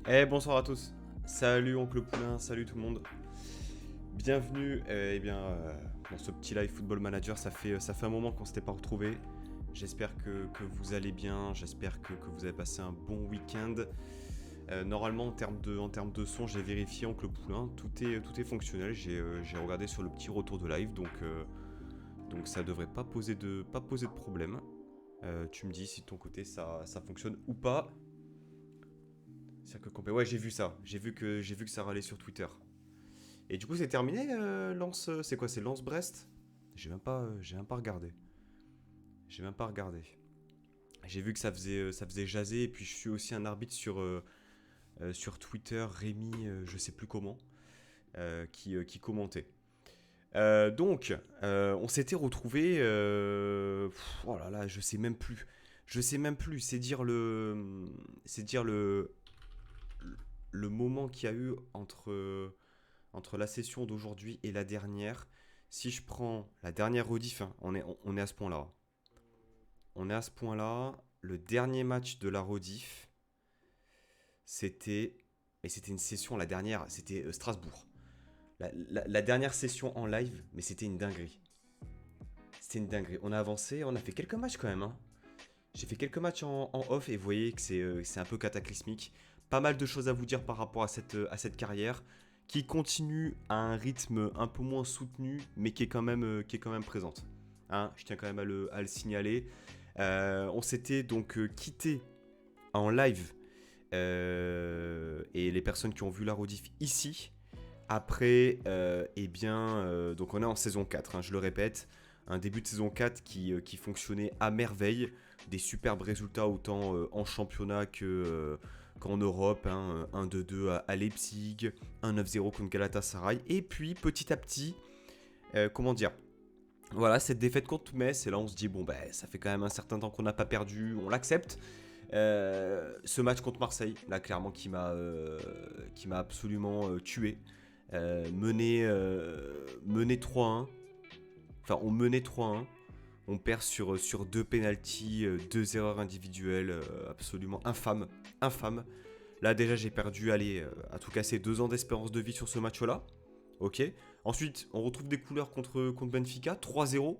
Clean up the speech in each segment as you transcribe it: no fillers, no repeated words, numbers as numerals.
Bonsoir à tous. Salut Oncle Poulain, salut tout le monde. Bienvenue dans ce petit live Football Manager. Ça fait un moment qu'on s'était pas retrouvés. J'espère que vous allez bien, j'espère que vous avez passé un bon week-end. Normalement en termes de son, j'ai vérifié Oncle Poulain, tout est fonctionnel. J'ai regardé sur le petit retour de live, donc ça devrait pas poser de problème. Tu me dis si de ton côté ça fonctionne ou pas. Ouais, j'ai vu ça. J'ai vu que ça râlait sur Twitter. Et du coup, c'est terminé, Lance. C'est quoi? C'est Lance-Brest? J'ai même pas regardé. J'ai même pas regardé. J'ai vu que ça faisait jaser. Et puis, je suis aussi un arbitre sur Twitter, Rémi, je sais plus comment, qui commentait. On s'était retrouvés. Oh là là, je sais même plus. Je sais même plus. C'est dire le moment qu'il y a eu entre la session d'aujourd'hui et la dernière. Si je prends la dernière rediff, hein, on est à ce point-là. On est à ce point-là. Le dernier match de la rediff, c'était. Et c'était une session, la dernière, c'était Strasbourg. La dernière session en live, mais c'était une dinguerie. C'était une dinguerie. On a avancé, on a fait quelques matchs quand même, hein. J'ai fait quelques matchs en off et vous voyez que c'est un peu cataclysmique. Pas mal de choses à vous dire par rapport à cette carrière qui continue à un rythme un peu moins soutenu mais qui est quand même présente. Hein, je tiens quand même à le signaler. On s'était donc quitté en live et les personnes qui ont vu la rediff ici. Après, donc on est en saison 4, hein, je le répète. Un début de saison 4 qui fonctionnait à merveille. Des superbes résultats autant en championnat qu'en Europe. Hein, 1-2-2 à Leipzig, 1-9-0 contre Galatasaray. Et puis petit à petit, comment dire, voilà, cette défaite contre Metz. Et là on se dit, bon ben ça fait quand même un certain temps qu'on n'a pas perdu, on l'accepte. Ce match contre Marseille, là clairement qui m'a absolument tué. Mené 3-1. Enfin, on menait 3-1. On perd sur deux pénaltys, deux erreurs individuelles absolument infâmes. Infâmes. Là, déjà, j'ai perdu, allez, à tout casser 2 ans d'espérance de vie sur ce match-là. Ok. Ensuite, on retrouve des couleurs contre Benfica, 3-0.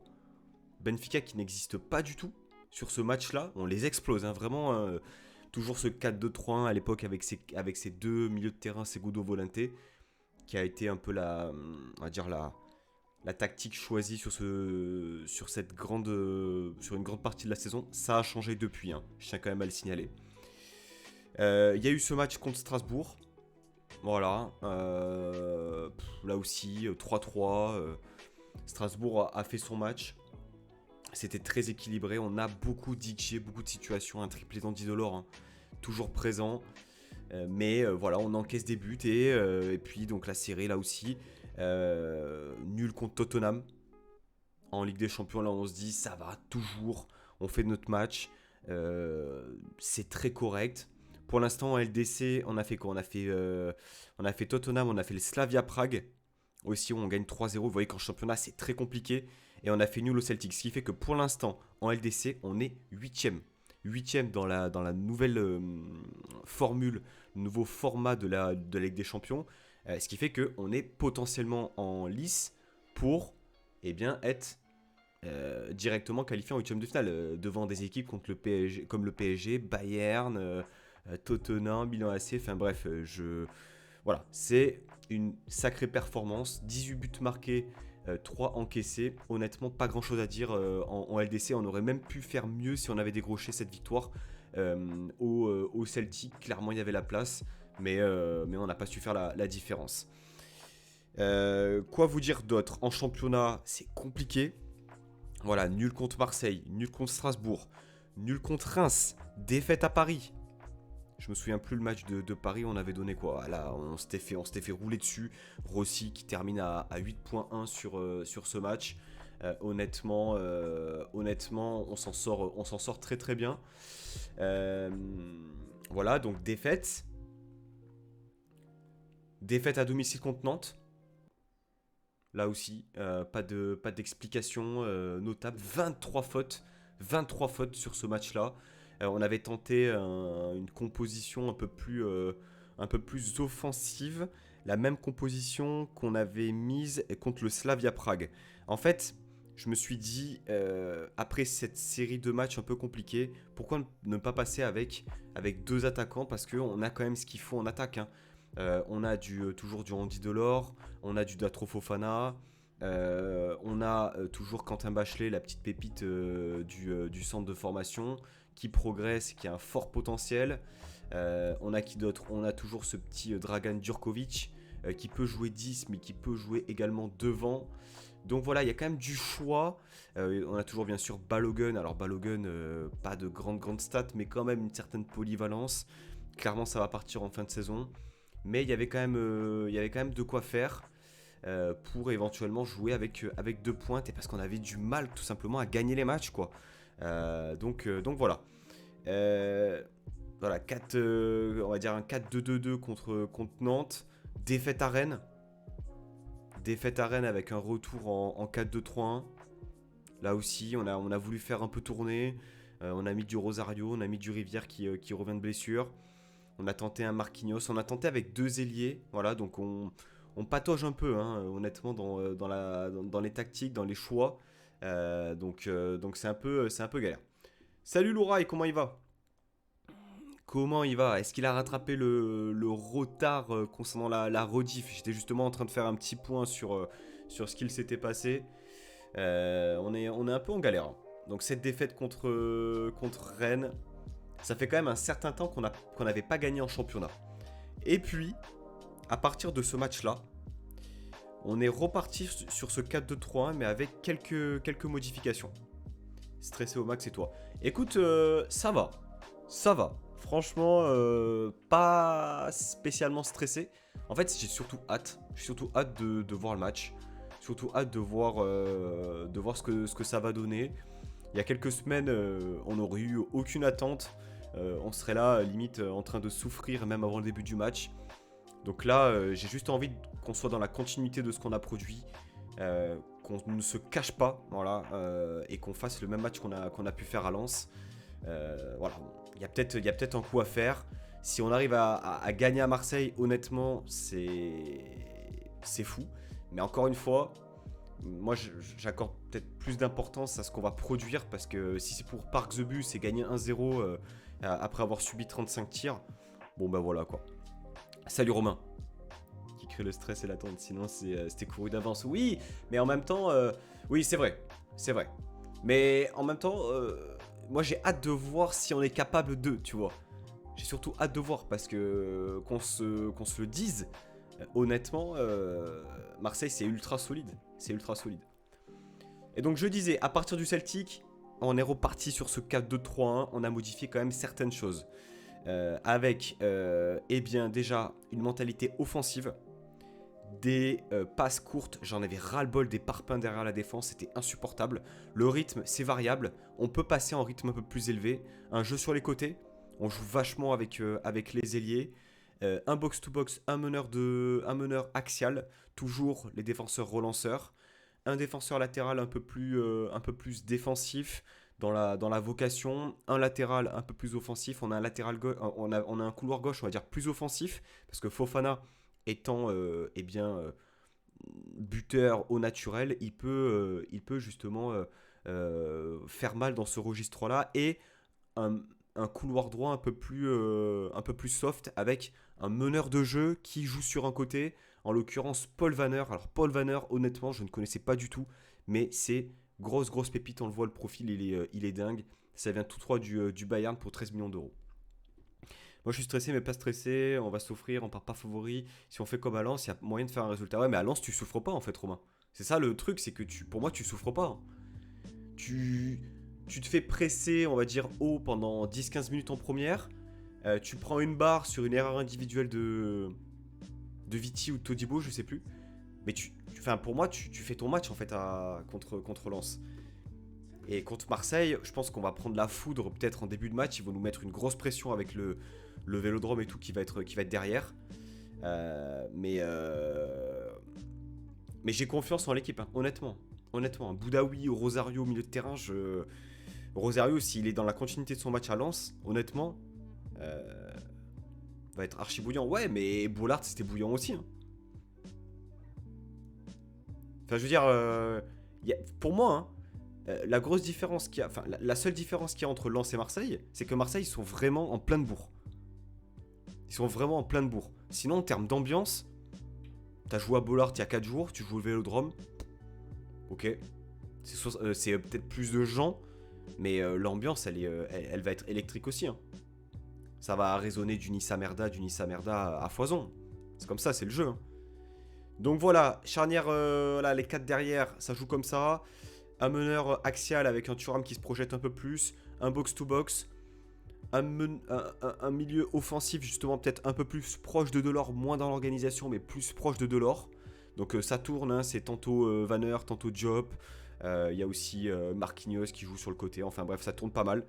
Benfica qui n'existe pas du tout sur ce match-là. On les explose, hein, vraiment. Toujours ce 4-2-3-1 à l'époque avec ses deux milieux de terrain, Segundo Volanté, qui a été un peu on va dire la tactique choisie sur une grande partie de la saison. Ça a changé depuis, hein, je tiens quand même à le signaler. Il y a eu ce match contre Strasbourg. Voilà. Là aussi, 3-3. Strasbourg a fait son match. C'était très équilibré. On a beaucoup d'XG, beaucoup de situations. Un triplé d'Andy Delors, hein, toujours présent. Mais voilà, on encaisse des buts et puis donc la série là aussi. Nul contre Tottenham en Ligue des Champions. Là, on se dit ça va toujours. On fait notre match. C'est très correct. Pour l'instant, en LDC, on a fait quoi? On a fait Tottenham, on a fait le Slavia Prague. Aussi, où on gagne 3-0. Vous voyez qu'en championnat, c'est très compliqué. Et on a fait nul au Celtic. Ce qui fait que pour l'instant, en LDC, on est 8ème. 8ème dans la nouvelle formule, nouveau format de la Ligue des Champions. Ce qui fait qu'on est potentiellement en lice pour être directement qualifié en huitième de finale, devant des équipes contre le PSG, comme le PSG, Bayern, Tottenham, Milan AC. Enfin bref, voilà, c'est une sacrée performance. 18 buts marqués, 3 encaissés. Honnêtement, pas grand chose à dire en LDC. On aurait même pu faire mieux si on avait décroché cette victoire au Celtic. Clairement, il y avait la place, mais on n'a pas su faire la différence. Quoi vous dire d'autre? En championnat, c'est compliqué. Voilà, nul contre Marseille, nul contre Strasbourg, nul contre Reims, défaite à Paris. Je me souviens plus le match de Paris, on avait donné quoi? Là, on s'était fait rouler dessus. Rossi qui termine à 8.1 sur ce match. Honnêtement, on s'en sort très très bien. Euh, voilà, donc défaite. Défaite à domicile contre Nantes. Là aussi, pas d'explication notable. 23 fautes. 23 fautes sur ce match-là. On avait tenté une composition un peu plus offensive, la même composition qu'on avait mise contre le Slavia Prague. En fait, je me suis dit, après cette série de matchs un peu compliqués, pourquoi ne pas passer avec deux attaquants, parce qu'on a quand même ce qu'il faut en attaque, hein. On a toujours du Andy Delors, on a du Datro Fofana, on a toujours Quentin Bachelet, la petite pépite du centre de formation, qui progresse, qui a un fort potentiel. On a qui d'autre? On a toujours ce petit Dragan Djurkovic, qui peut jouer 10, mais qui peut jouer également devant. Donc voilà, il y a quand même du choix. On a toujours bien sûr Balogun. Alors Balogun, pas de grandes stats, mais quand même une certaine polyvalence. Clairement, ça va partir en fin de saison. Mais il y avait quand même de quoi faire pour éventuellement jouer avec deux pointes. Et parce qu'on avait du mal tout simplement à gagner les matchs, quoi. Donc voilà. Voilà, on va dire un 4-2-2-2 contre Nantes. Défaite à Rennes. Défaite à Rennes avec un retour en 4-2-3-1. Là aussi, on a voulu faire un peu tourner. On a mis du Rosario, on a mis du Rivière qui revient de blessure. On a tenté un Marquinhos, on a tenté avec deux ailiers. Voilà, donc on patauge un peu, hein, honnêtement, dans les tactiques, dans les choix. Donc c'est un peu galère. Salut Laura, et comment il va? Comment il va? Est-ce qu'il a rattrapé le retard concernant la rediff? J'étais justement en train de faire un petit point sur ce qu'il s'était passé. On est un peu en galère, hein. Donc cette défaite contre Rennes, ça fait quand même un certain temps qu'on n'avait pas gagné en championnat. Et puis, à partir de ce match-là, on est reparti sur ce 4-2-3-1, mais avec quelques modifications. Stressé au max, et toi? Écoute, ça va. Ça va. Franchement, pas spécialement stressé. En fait, j'ai surtout hâte. J'ai surtout hâte de voir le match. Surtout hâte de voir ce que ça va donner. Il y a quelques semaines, on n'aurait eu aucune attente. On serait là, limite, en train de souffrir même avant le début du match. Donc là, j'ai juste envie qu'on soit dans la continuité de ce qu'on a produit. Qu'on ne se cache pas, voilà, et qu'on fasse le même match qu'on a pu faire à Lens. Voilà, il y a peut-être un coup à faire. Si on arrive à gagner à Marseille, honnêtement, c'est fou. Mais encore une fois, moi j'accorde peut-être plus d'importance à ce qu'on va produire, parce que si c'est pour Park the Bus et gagner 1-0 après avoir subi 35 tirs, bon bah voilà quoi. Salut Romain, qui crée le stress et l'attente, sinon c'était couru d'avance. Oui, mais en même temps, oui c'est vrai, c'est vrai. Mais en même temps, moi j'ai hâte de voir si on est capable de, tu vois. J'ai surtout hâte de voir, parce que qu'on se le dise, honnêtement, Marseille c'est ultra solide. C'est ultra solide. Et donc je disais, à partir du Celtic, on est reparti sur ce 4-2-3-1. On a modifié quand même certaines choses. Avec, eh bien déjà, une mentalité offensive. Des passes courtes, j'en avais ras-le-bol des parpaings derrière la défense, c'était insupportable. Le rythme, c'est variable. On peut passer en rythme un peu plus élevé. Un jeu sur les côtés, on joue vachement avec les ailiers. Un box-to-box, un meneur axial, toujours les défenseurs relanceurs. Un défenseur latéral un peu plus défensif dans la vocation. Un latéral un peu plus offensif. On a un couloir gauche, on va dire, plus offensif, parce que Fofana étant buteur au naturel, il peut justement faire mal dans ce registre-là. Et un couloir droit un peu plus soft, avec un meneur de jeu qui joue sur un côté, en l'occurrence Paul Vanner. Alors Paul Vanner, honnêtement, je ne connaissais pas du tout, mais c'est grosse pépite, on le voit, le profil, il est dingue. Ça vient tout droit du Bayern pour 13 millions d'euros. Moi je suis stressé mais pas stressé, on va souffrir, on part pas favori. Si on fait comme à Lens, il y a moyen de faire un résultat. Ouais, mais à Lens tu souffres pas en fait, Romain. C'est ça le truc, c'est que pour moi tu souffres pas, hein. Tu te fais presser, on va dire, haut pendant 10-15 minutes en première. Tu prends une barre sur une erreur individuelle de Viti ou de Todibo, je sais plus. Mais pour moi, tu fais ton match en fait contre Lens. Et contre Marseille, je pense qu'on va prendre la foudre peut-être en début de match. Ils vont nous mettre une grosse pression avec le Vélodrome et tout qui va être derrière. Mais j'ai confiance en l'équipe, hein, honnêtement. Honnêtement, Boudaoui ou Rosario au milieu de terrain, Rosario, s'il est dans la continuité de son match à Lens, honnêtement, va être archi bouillant. Ouais, mais Bollard, c'était bouillant aussi. Hein. Enfin, je veux dire, pour moi, hein, la grosse différence qu'il y a, enfin, la seule différence qu'il y a entre Lens et Marseille, c'est que Marseille, ils sont vraiment en plein de bourre. Ils sont vraiment en plein de bourre. Sinon, en termes d'ambiance, t'as joué à Bollard il y a 4 jours, tu joues au Vélodrome. Ok. C'est peut-être plus de gens, mais l'ambiance, elle va être électrique aussi. Hein. Ça va résonner du Nissa Merda à foison. C'est comme ça, c'est le jeu. Hein. Donc voilà, charnière, là, les 4 derrière, ça joue comme ça. Un meneur axial avec un Thuram qui se projette un peu plus. Un box-to-box. Un milieu offensif, justement, peut-être un peu plus proche de Delors, moins dans l'organisation, mais plus proche de Delors. Donc ça tourne, hein, c'est tantôt Vanner, tantôt Diop. Il y a aussi Marquinhos qui joue sur le côté. Enfin bref, ça tourne pas mal.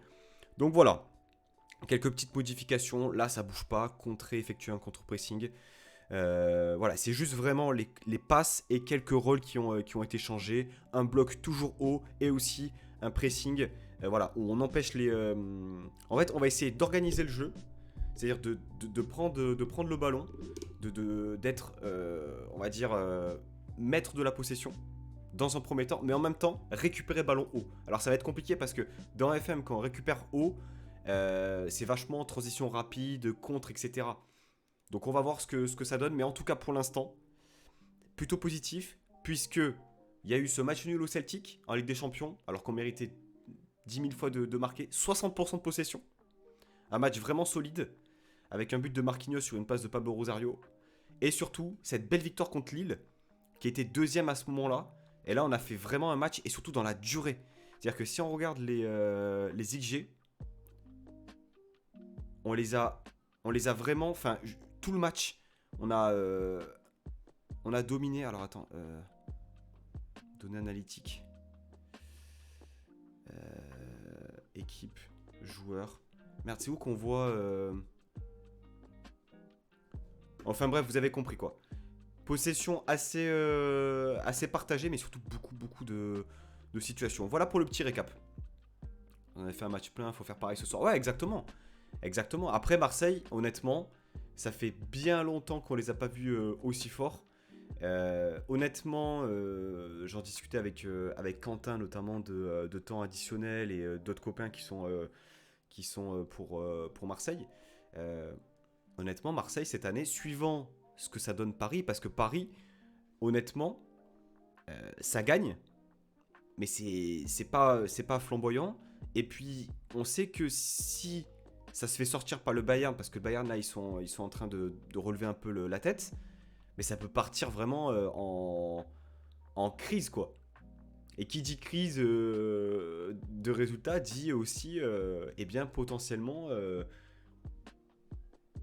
Donc voilà, quelques petites modifications. Là, ça bouge pas. Effectuer un contre-pressing. Voilà, c'est juste vraiment les passes et quelques rôles qui ont été changés. Un bloc toujours haut et aussi un pressing. Voilà, où on empêche les... En fait, on va essayer d'organiser le jeu. C'est-à-dire de prendre le ballon, d'être, on va dire, maître de la possession dans un premier temps, mais en même temps, récupérer le ballon haut. Alors ça va être compliqué parce que dans FM, quand on récupère haut, c'est vachement transition rapide, contre, etc. Donc on va voir ce que ça donne, mais en tout cas pour l'instant, plutôt positif, puisque il y a eu ce match nul au Celtic en Ligue des Champions, alors qu'on méritait 10 000 fois de marquer, 60% de possession. Un match vraiment solide, avec un but de Marquinhos sur une passe de Pablo Rosario. Et surtout, cette belle victoire contre Lille, qui était deuxième à ce moment-là. Et là, on a fait vraiment un match, et surtout dans la durée. C'est-à-dire que si on regarde les XG, on les a vraiment... Enfin, tout le match, on a dominé... Alors attends, données analytiques. Équipe, joueur. Merde, c'est où qu'on voit... Enfin bref, vous avez compris quoi. Possession assez partagée, mais surtout beaucoup de situations. Voilà pour le petit récap. On a fait un match plein, il faut faire pareil ce soir. Ouais, exactement. Exactement. Après Marseille, honnêtement, ça fait bien longtemps qu'on les a pas vus aussi forts. Honnêtement, j'en discutais avec Quentin notamment de temps additionnel et d'autres copains qui sont pour Marseille. Honnêtement, Marseille cette année, suivant ce que ça donne Paris, parce que Paris, honnêtement, ça gagne, mais c'est pas flamboyant. Et puis, on sait que si ça se fait sortir par le Bayern, parce que le Bayern là, ils sont en train de relever un peu la tête, mais ça peut partir vraiment en crise quoi. Et qui dit crise de résultats dit aussi, eh bien potentiellement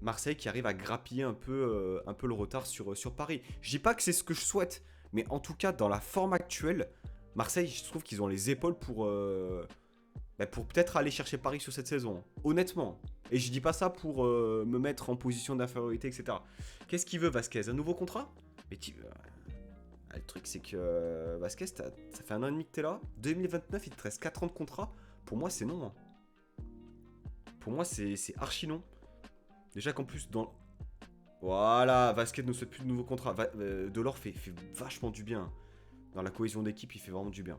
Marseille qui arrive à grappiller un peu le retard sur Paris. Je dis pas que c'est ce que je souhaite, mais en tout cas dans la forme actuelle, Marseille, je trouve qu'ils ont les épaules pour peut-être aller chercher Paris sur cette saison. Honnêtement. Et je dis pas ça pour me mettre en position d'infériorité, etc. Qu'est-ce qu'il veut Vasquez? Un nouveau contrat? Mais le truc c'est que Vasquez, ça fait 1 an et demi que t'es là. 2029, il te reste 4 ans de contrat. Pour moi, c'est non. Hein. Pour moi, c'est archi non. Déjà qu'en plus, Voilà, Vasquez ne souhaite plus de nouveau contrat. Delors fait vachement du bien. Dans la cohésion d'équipe, il fait vraiment du bien.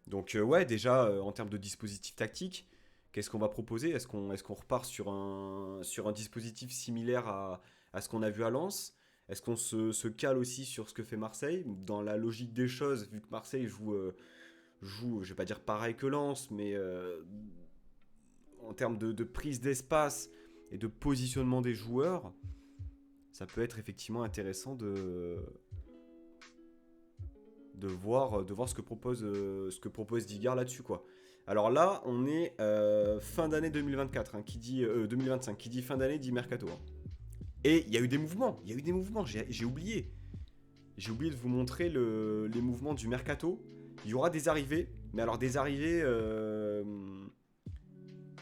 Donc ouais, déjà, en termes de dispositif tactique, qu'est-ce qu'on va proposer? Est-ce qu'on repart sur un dispositif similaire à ce qu'on a vu à Lens? Est-ce qu'on se cale aussi sur ce que fait Marseille? Dans la logique des choses, vu que Marseille joue, je vais pas dire pareil que Lens, mais en termes de prise d'espace et de positionnement des joueurs, ça peut être effectivement intéressant de voir ce que propose Digard là-dessus quoi. Alors là, on est fin d'année 2024, hein, qui dit 2025, qui dit fin d'année dit mercato. Hein. Et il y a eu des mouvements, j'ai oublié. J'ai oublié de vous montrer les mouvements du mercato. Il y aura des arrivées, mais alors des arrivées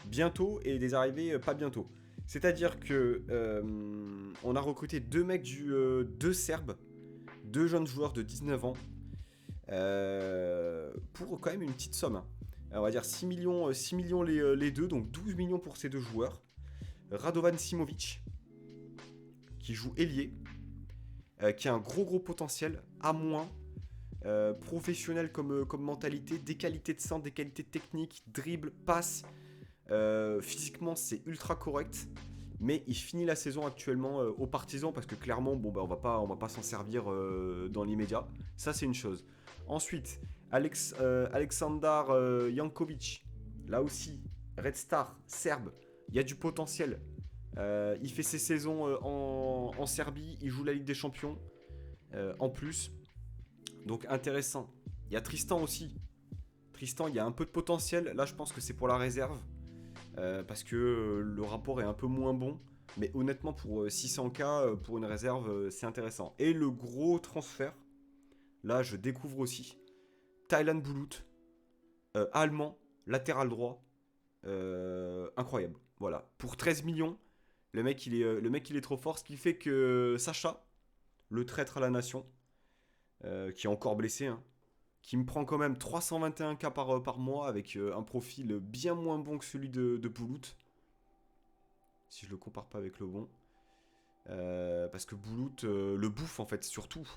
bientôt et des arrivées pas bientôt. C'est-à-dire que on a recruté 2 mecs deux Serbes, 2 jeunes joueurs de 19 ans, pour quand même une petite somme. Hein. On va dire 6 millions les deux, donc 12 millions pour ces 2 joueurs. Radovan Simovic, qui joue ailier, qui a un gros potentiel, à moins, professionnel comme mentalité, des qualités de centre, des qualités techniques, dribble, passe. Physiquement, c'est ultra correct. Mais il finit la saison actuellement aux partisans parce que clairement, bon, bah, on va pas s'en servir dans l'immédiat. Ça, c'est une chose. Ensuite, Aleksandar Jankovic, là aussi, Red Star, serbe, il y a du potentiel. Il fait ses saisons en Serbie, il joue la Ligue des Champions en plus. Donc intéressant. Il y a Tristan aussi. Tristan, il y a un peu de potentiel. Là, je pense que c'est pour la réserve. Parce que le rapport est un peu moins bon. Mais honnêtement, pour 600K, pour une réserve, c'est intéressant. Et le gros transfert, là, je découvre aussi. Taylan Bulut, allemand, latéral droit. Incroyable. Voilà. Pour 13 millions, le mec, il est trop fort. Ce qui fait que Sacha, le traître à la nation, qui est encore blessé, hein, qui me prend quand même 321K par mois avec un profil bien moins bon que celui de Boulout. Si je le compare pas avec le bon. Parce que Boulout le bouffe en fait, surtout.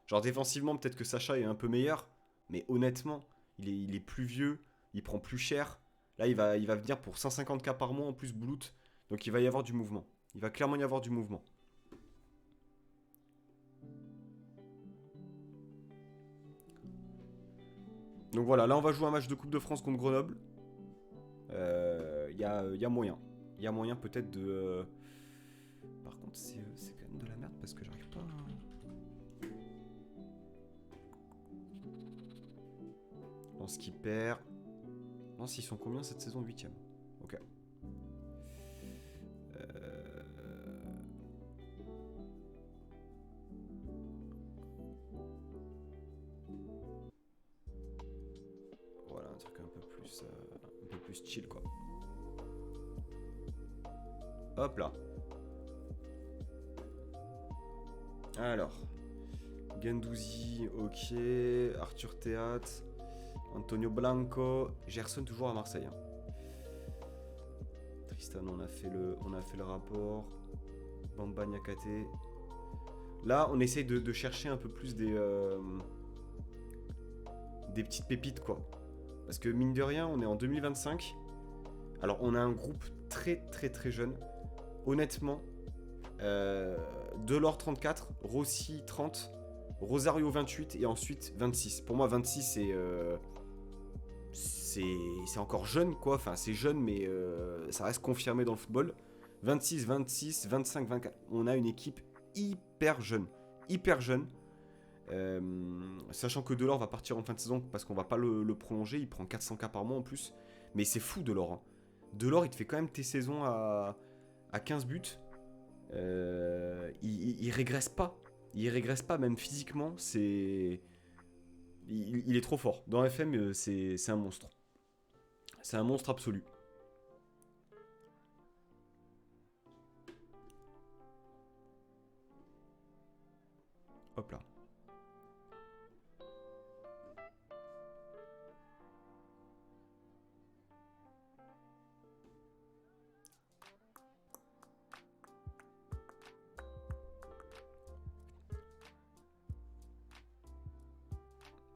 Genre défensivement, peut-être que Sacha est un peu meilleur. Mais honnêtement, il est plus vieux, il prend plus cher. Là, il va venir pour 150K par mois en plus Boulout. Donc il va y avoir du mouvement. Il va clairement y avoir du mouvement. Donc voilà, là on va jouer un match de Coupe de France contre Grenoble. Y a moyen. Il y a moyen peut-être de... Par contre, c'est quand même de la merde parce que j'arrive pas à... Lance qui perd. Lance, ils sont combien cette saison? 8ème. Ok. Voilà, un truc un peu plus chill quoi. Hop là. Alors. Gendouzi, ok. Arthur Théat. Antonio Blanco. Gerson toujours à Marseille. Hein. Tristan, on a fait le rapport. Bamba Niakate. Là, on essaye de chercher un peu plus des petites pépites, quoi. Parce que mine de rien, on est en 2025. Alors, on a un groupe très jeune. Honnêtement, Delors 34, Rossi 30, Rosario 28 et ensuite 26. Pour moi, 26, c'est encore jeune, quoi. Enfin, c'est jeune, mais ça reste confirmé dans le football. 26, 26, 25, 24. On a une équipe hyper jeune. Hyper jeune. Sachant que Delors va partir en fin de saison parce qu'on va pas le prolonger. Il prend 400K par mois en plus. Mais c'est fou, Delors. Hein. Delors, il te fait quand même tes saisons à 15 buts. Il régresse pas. Il régresse pas, même physiquement. Il est trop fort. Dans FM, c'est un monstre. C'est un monstre absolu. Hop là.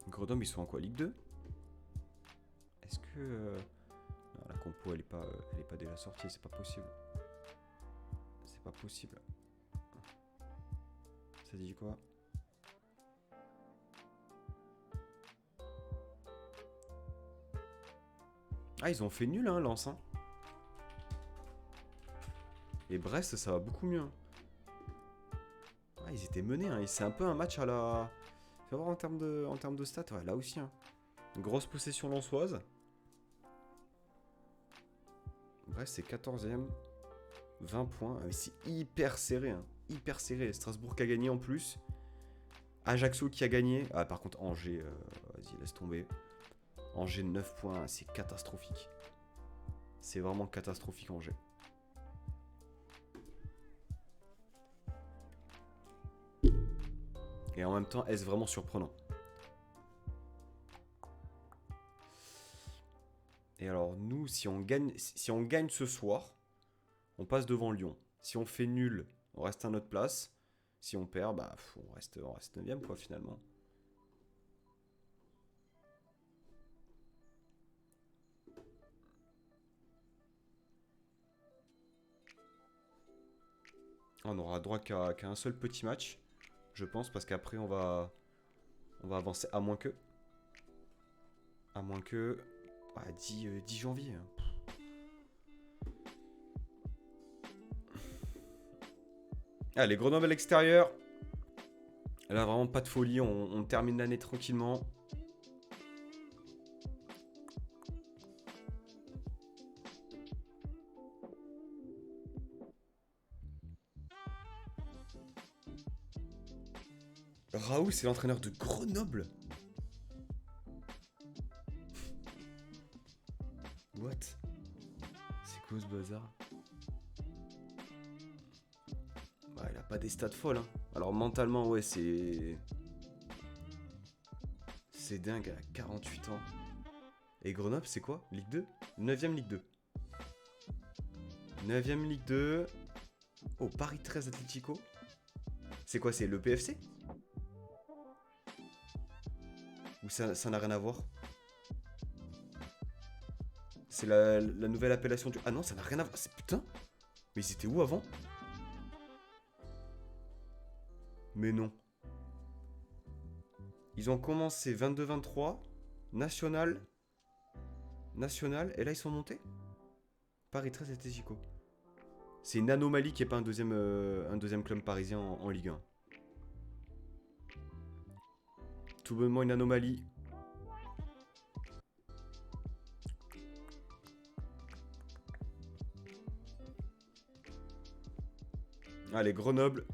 Grenoble, ils sont en quoi? Ligue 2? Est-ce que... Non, la compo, elle est pas déjà sortie, c'est pas possible. C'est pas possible. Ça dit quoi? Ah, ils ont fait nul, hein, Lens. Hein. Et Brest, ça va beaucoup mieux. Hein. Ah, ils étaient menés, hein. C'est un peu un match à la... Fais voir en termes de stats, ouais, là aussi. Hein. Une grosse possession lensoise. Brest, c'est 14ème. 20 points. Ah, mais c'est hyper serré. Hein. Hyper serré. Strasbourg qui a gagné en plus. Ajaccio qui a gagné. Ah, par contre, Angers, vas-y, laisse tomber. Angers 9 points, c'est catastrophique. C'est vraiment catastrophique, Angers. Et en même temps, est-ce vraiment surprenant? Et alors, nous, si on gagne ce soir, on passe devant Lyon. Si on fait nul, on reste à notre place. Si on perd, bah, on reste 9ème, quoi, finalement. On aura droit qu'à un seul petit match, je pense, parce qu'après, on va avancer, à moins que... À moins que... Bah, 10 janvier. Allez, Grenoble à l'extérieur. Là, vraiment pas de folie. On termine l'année tranquillement. Raoult, c'est l'entraîneur de Grenoble. What? C'est quoi ce bazar? Bah, il a pas des stats folles, hein. Alors mentalement, ouais, c'est... C'est dingue, à 48 ans. Et Grenoble, c'est quoi? Ligue 2? 9ème Ligue 2. 9ème Ligue 2. Oh, Paris 13 Atlético. C'est quoi? C'est le PFC? Ou ça n'a rien à voir? C'est la nouvelle appellation du... Ah non, ça n'a rien à voir. Putain. Mais ils étaient où avant? Mais non. Ils ont commencé 22-23. National. Et là, ils sont montés? Paris 13 Atlético. C'est une anomalie qu'il n'y ait pas un deuxième club parisien en Ligue 1. Tout bonnement une anomalie. Allez, Grenoble.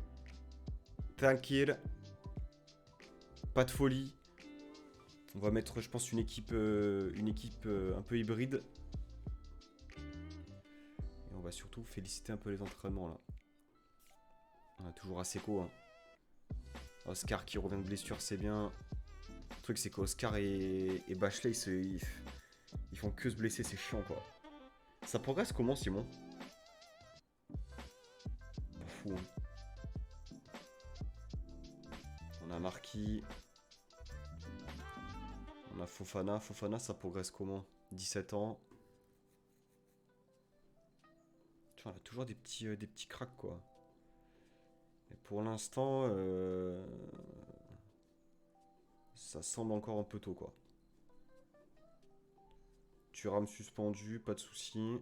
Tranquille. Pas de folie. On va mettre, je pense, une équipe un peu hybride. Et on va surtout féliciter un peu les entraînements, là. On a toujours Asseco, hein. Oscar qui revient de blessure, c'est bien. Le truc, c'est qu'Oscar et Bachelet, ils font que se blesser, c'est chiant, quoi. Ça progresse comment, Simon? Pas fou, hein. On a Marquis. On a Fofana. Fofana, ça progresse comment? 17 ans. Tu vois, on a toujours des petits cracks, quoi. Et pour l'instant, ça semble encore un peu tôt, quoi. Thuram suspendu, pas de soucis.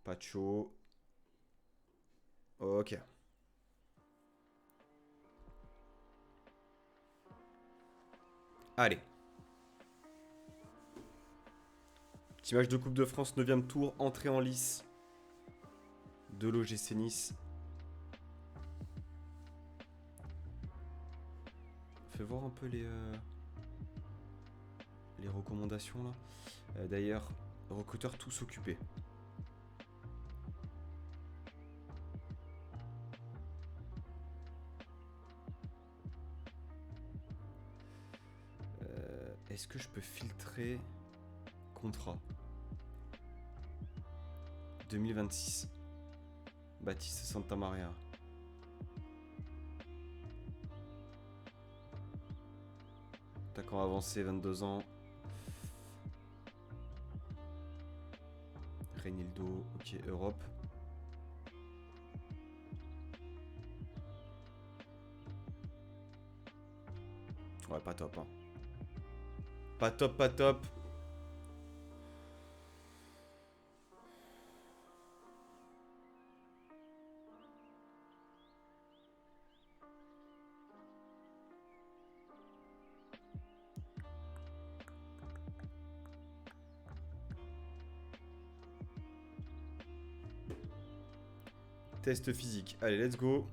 Pacho. Ok. Allez. Petit match de Coupe de France, 9ème tour, entrée en lice de l'OGC Nice. Fais voir un peu les recommandations là. D'ailleurs, recruteurs tous occupés. Est-ce que je peux filtrer contrat 2026 Baptiste Santamaria. Attaquant avancé, 22 ans. Reynildo, ok, Europe. Ouais, pas top, hein. Pas top, pas top. Test physique. Allez, let's go.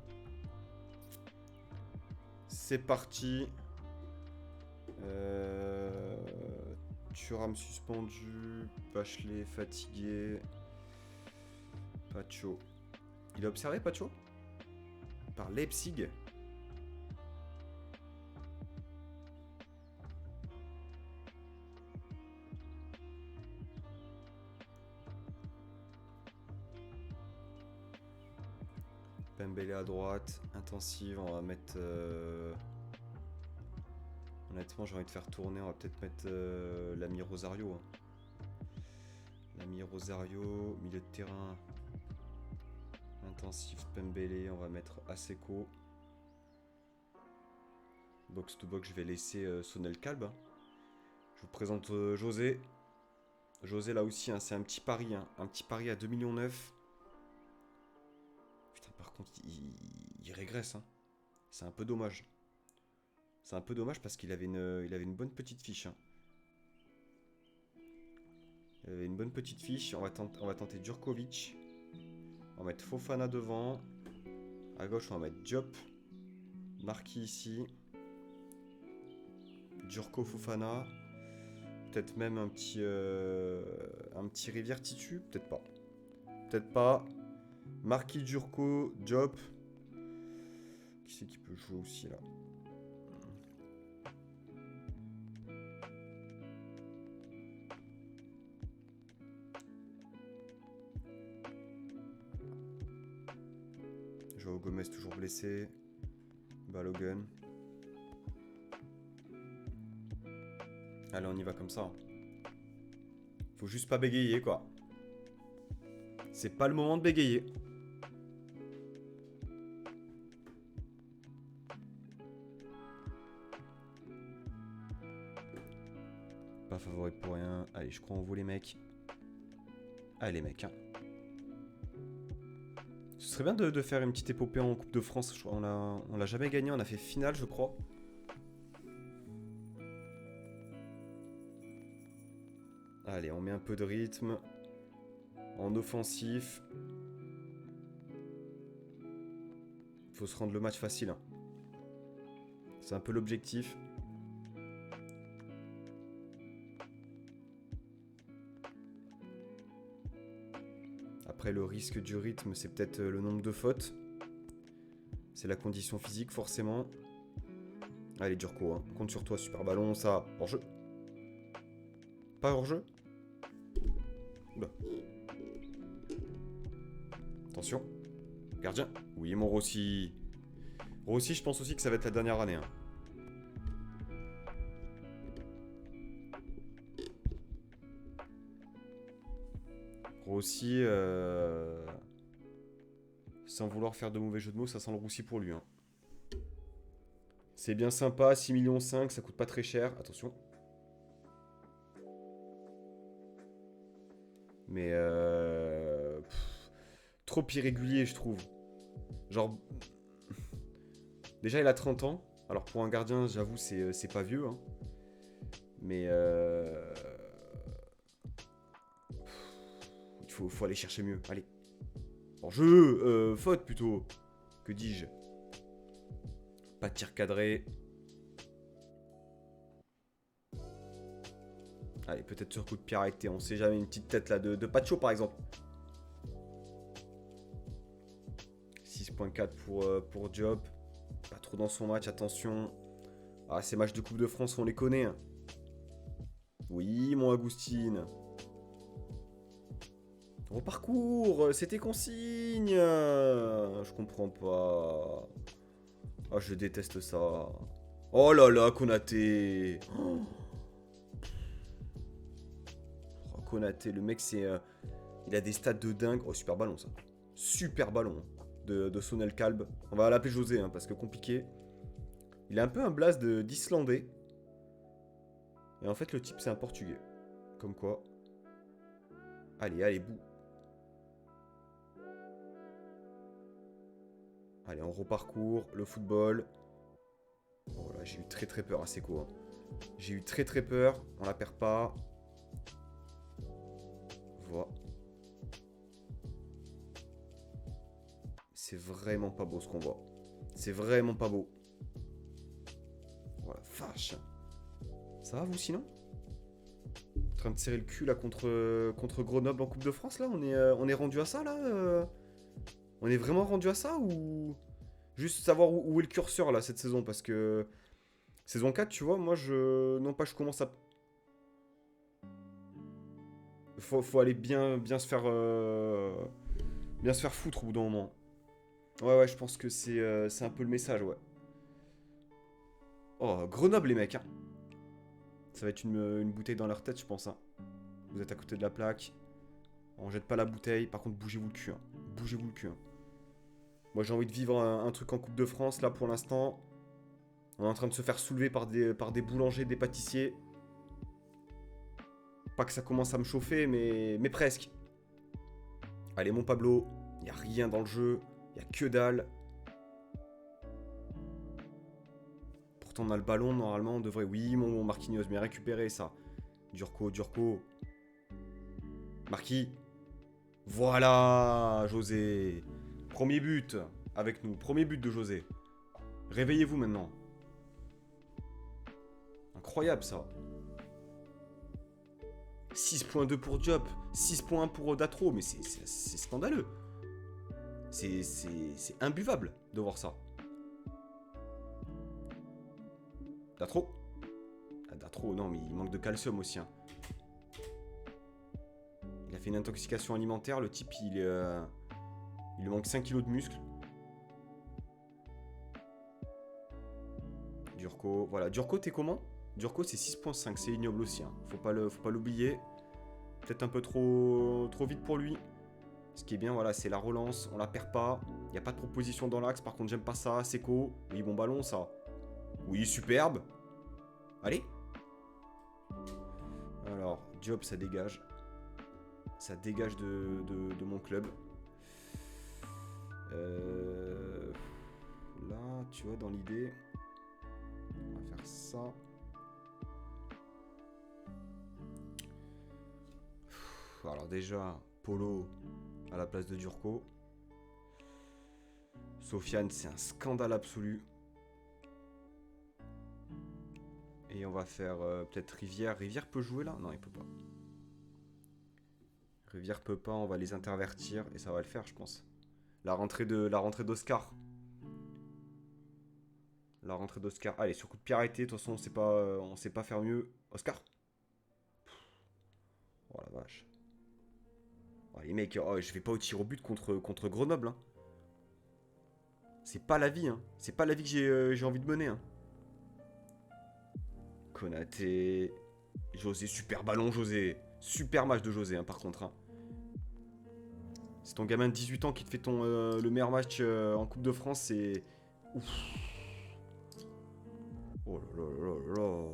C'est parti. Thuram suspendu. Bachelet fatigué. Pacho. Il a observé Pacho? Par Leipzig. Pembele à droite. Intensive, on va mettre... Honnêtement, j'ai envie de faire tourner. On va peut-être mettre l'ami Rosario. Hein. L'ami Rosario, milieu de terrain. Intensif, Pembele. On va mettre Aseko. Box to box, je vais laisser Sonel Kalb. Je vous présente José. José là aussi, hein, c'est un petit pari. Hein, un petit pari à 2,9 millions. Putain, par contre, il régresse. Hein. C'est un peu dommage. C'est un peu dommage parce qu'il avait une bonne petite fiche. Hein. Il avait une bonne petite fiche. On va tenter Djurkovic. On va mettre Fofana devant. À gauche, on va mettre Diop. Marquis ici. Djurko Fofana. Peut-être même un petit Rivière Titu. Peut-être pas. Peut-être pas. Marquis, Djurko, Diop. Qui c'est qui peut jouer aussi là? Joao Gomez toujours blessé. Balogun. Allez, on y va comme ça. Faut juste pas bégayer, quoi. C'est pas le moment de bégayer. Pas favori pour rien. Allez, je crois en vous, les mecs. Allez, les mecs, hein. Ce serait bien de faire une petite épopée en Coupe de France. Je crois on l'a jamais gagné. On a fait finale, je crois. Allez, on met un peu de rythme. En offensif. Faut se rendre le match facile. Hein. C'est un peu l'objectif. Après, le risque du rythme, c'est peut-être le nombre de fautes. C'est la condition physique, forcément. Allez, Djurko, hein. Compte sur toi, super ballon, ça. Hors-jeu. Pas hors-jeu. Oula. Attention. Gardien. Oui, mon Rossi. Rossi, je pense aussi que ça va être la dernière année. Hein. Rossi, sans vouloir faire de mauvais jeu de mots, ça sent le roussi pour lui. Hein. C'est bien sympa, 6,5 millions, ça coûte pas très cher. Attention. Mais trop irrégulier, je trouve. Genre, déjà il a 30 ans. Alors pour un gardien, j'avoue, c'est pas vieux. Hein. Mais faut aller chercher mieux. Allez. En jeu, faute plutôt. Que dis-je? Pas de tir cadré. Allez, peut-être sur coup de pied arrêté. On sait jamais, une petite tête là de Pacho par exemple. 6,4 pour Diop. Pas trop dans son match, attention. Ah, ces matchs de Coupe de France, on les connaît. Hein. Oui, mon Agustine. Reparcours, c'était consigne. Je comprends pas. Ah, je déteste ça. Oh là là, Konaté. Oh, Konaté, le mec, il a des stats de dingue. Oh, super ballon, ça. Super ballon de Sonel Kalb. On va l'appeler José, hein, parce que compliqué. Il a un peu un blast d'Islandais. Et en fait, le type, c'est un Portugais. Comme quoi. Allez, allez, bout. Allez, on reparcourt. Le football. Oh là, j'ai eu très très peur à Seko. Hein. J'ai eu très très peur. On la perd pas. Voilà. C'est vraiment pas beau ce qu'on voit. C'est vraiment pas beau. Voilà, vache. Ça va vous sinon? En train de serrer le cul là contre Grenoble en Coupe de France là? On est rendu à ça là? On est vraiment rendu à ça ou... Juste savoir où est le curseur là cette saison parce que... Saison 4 tu vois, moi je... Non pas je commence à... Faut aller bien se faire... Bien se faire foutre au bout d'un moment. Ouais, je pense que c'est un peu le message, ouais. Oh, Grenoble, les mecs, hein. Ça va être une bouteille dans leur tête, je pense, hein. Vous êtes à côté de la plaque. On jette pas la bouteille. Par contre, bougez-vous le cul, hein. Bougez-vous le cul, hein. Moi, j'ai envie de vivre un truc en Coupe de France, là, pour l'instant. On est en train de se faire soulever par des boulangers, des pâtissiers. Pas que ça commence à me chauffer, mais presque. Allez, mon Pablo. Y a rien dans le jeu. Y a que dalle. Pourtant, on a le ballon, normalement, on devrait... Oui, mon Marquinhos, bien récupéré, ça. Durco, Durco. Marquis. Voilà, José. Premier but avec nous. Premier but de José. Réveillez-vous maintenant. Incroyable, ça. 6.2 pour Diop. 6.1 pour Datro. Mais c'est scandaleux. C'est imbuvable de voir ça. Datro. Ah, Datro, non, mais il manque de calcium aussi, hein. Il a fait une intoxication alimentaire. Le type, il lui manque 5 kilos de muscles. Durco, voilà. Durco, t'es comment? Durco, c'est 6.5, c'est ignoble aussi, hein. Faut pas l'oublier. Peut-être un peu trop vite pour lui. Ce qui est bien, voilà, c'est la relance, on la perd pas. Il n'y a pas de proposition dans l'axe, par contre, j'aime pas ça. Seco, oui, bon ballon, ça. Oui, superbe. Allez. Alors, Diop, ça dégage. Ça dégage de mon club. Là, tu vois, dans l'idée, on va faire ça. Alors déjà, Polo à la place de Durco. Sofiane, c'est un scandale absolu. Et on va faire peut-être Rivière. Rivière peut jouer là? Non, il peut pas. Rivière peut pas, on va les intervertir et ça va le faire, je pense. La rentrée d'Oscar. La rentrée d'Oscar. Allez, sur coup de pied arrêté, de toute façon, on sait pas faire mieux. Oscar. Oh la vache. Oh, les mecs, oh, je vais pas au tir au but contre Grenoble, hein. C'est pas la vie, hein. C'est pas la vie que j'ai envie de mener, hein. Konaté. José, super ballon, José. Super match de José, hein, par contre, hein. C'est ton gamin de 18 ans qui te fait le meilleur match en Coupe de France, c'est... Ouf. Oh là là là là.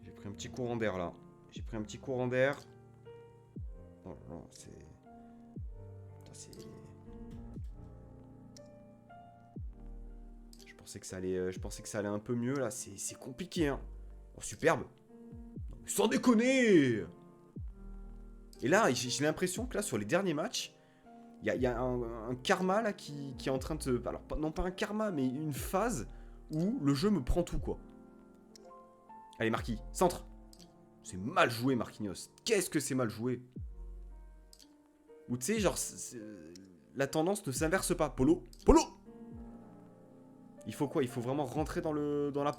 J'ai pris un petit courant d'air, là. J'ai pris un petit courant d'air. Oh là là, c'est... Je pensais que ça allait un peu mieux, là. C'est compliqué, hein. Oh, superbe. Sans déconner. Et là, j'ai l'impression que là, sur les derniers matchs, il y a un karma là qui est en train de se... Alors, non pas un karma, mais une phase où le jeu me prend tout, quoi. Allez, Marquis, centre. C'est mal joué, Marquinhos. Qu'est-ce que c'est mal joué. Ou tu sais, genre, la tendance ne s'inverse pas. Polo. Polo. Il faut quoi? Il faut vraiment rentrer dans la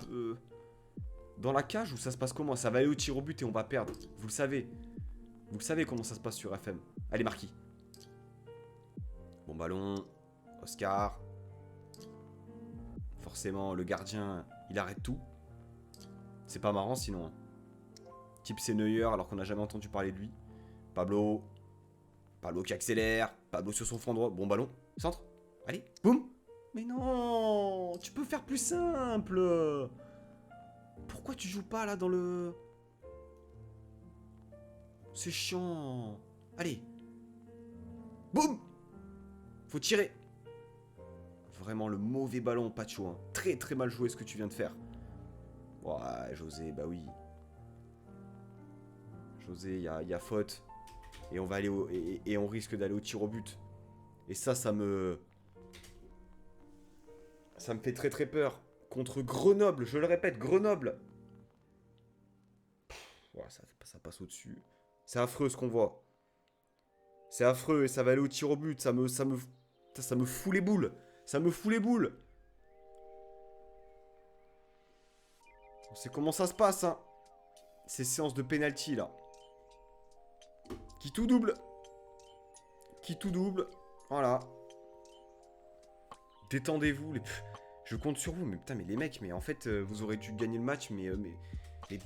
cage ou ça se passe comment? Ça va aller au tir au but et on va perdre. Vous le savez. Vous le savez comment ça se passe sur FM. Allez, Marquis. Bon ballon. Oscar. Forcément, le gardien, il arrête tout. C'est pas marrant sinon, hein. Type c'est Neuer alors qu'on n'a jamais entendu parler de lui. Pablo. Pablo qui accélère. Pablo sur son flanc droit. Bon ballon. Centre. Allez. Boum. Mais non. Tu peux faire plus simple. Pourquoi tu joues pas là dans le... C'est chiant. Allez. Boum. Faut tirer. Vraiment le mauvais ballon, Pacho, hein. Très très mal joué ce que tu viens de faire. Ouais, José, bah oui. José, il y a faute. Et on va aller et on risque d'aller au tir au but. Et ça me... Ça me fait très très peur. Contre Grenoble, je le répète, Grenoble. Ouais, ça passe au-dessus. C'est affreux ce qu'on voit. C'est affreux et ça va aller au tir au but. Ça me fout les boules. Ça me fout les boules. On sait comment ça se passe, hein. Ces séances de penalty là. Qui tout double. Qui tout double. Voilà. Détendez-vous. Je compte sur vous. Mais putain, mais les mecs, mais en fait, vous aurez dû gagner le match, mais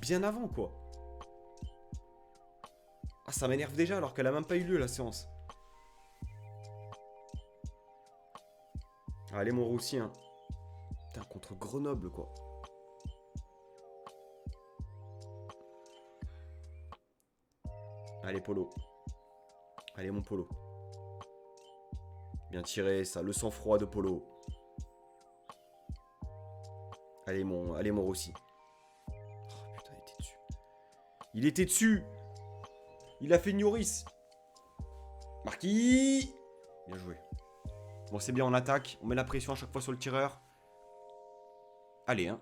bien avant, quoi. Ah, ça m'énerve déjà alors qu'elle a même pas eu lieu, la séance. Allez, mon Roussi, hein. Putain, contre Grenoble, quoi. Allez, Polo. Allez, mon Polo. Bien tiré, ça. Le sang-froid de Polo. Allez, mon Rossi. Oh, putain, il était dessus. Il était dessus. Il a fait Nioris. Marquis. Bien joué. Bon, c'est bien, on attaque. On met la pression à chaque fois sur le tireur. Allez, hein.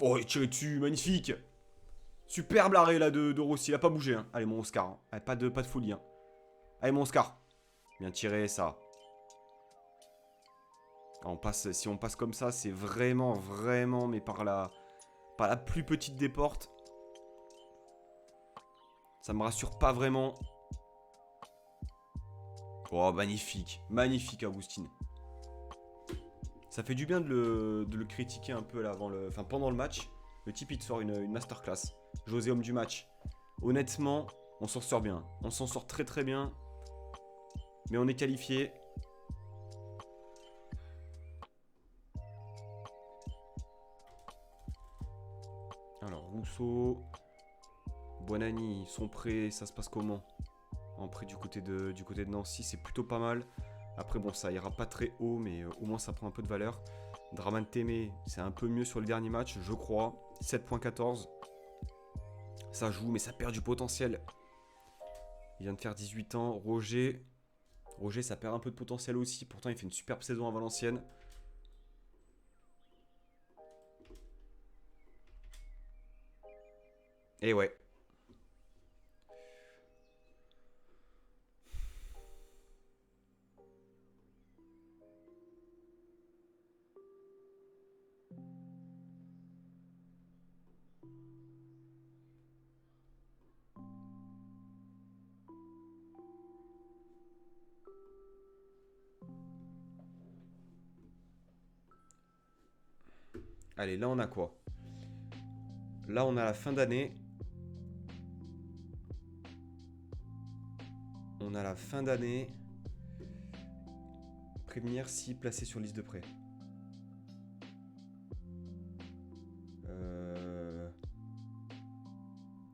Oh, il est tiré dessus. Magnifique. Superbe l'arrêt, là, de Rossi. Il a pas bougé, hein. Allez, mon Oscar. Hein. Allez, pas de folie, hein. Allez, mon Oscar. Bien tiré, ça. Si on passe comme ça, c'est vraiment, vraiment, mais par la plus petite des portes. Ça me rassure pas vraiment. Oh, magnifique. Magnifique, Augustine. Ça fait du bien de le critiquer un peu là pendant le match. Le type, il te sort une masterclass. José, homme du match. Honnêtement, on s'en sort bien. On s'en sort très très bien. Mais on est qualifié. Alors, Rousseau. Buonani, ils sont prêts. Ça se passe comment? En prêt du côté de Nancy, c'est plutôt pas mal. Après, bon, ça ira pas très haut, mais au moins ça prend un peu de valeur. Draman Témé, c'est un peu mieux sur le dernier match, je crois. 7.14. Ça joue, mais ça perd du potentiel. Il vient de faire 18 ans. Roger, ça perd un peu de potentiel aussi. Pourtant, il fait une superbe saison à Valenciennes. Et ouais. Allez, là, on a quoi? Là, on a la fin d'année. On a la fin d'année. Prévenir si placé sur liste de prêt.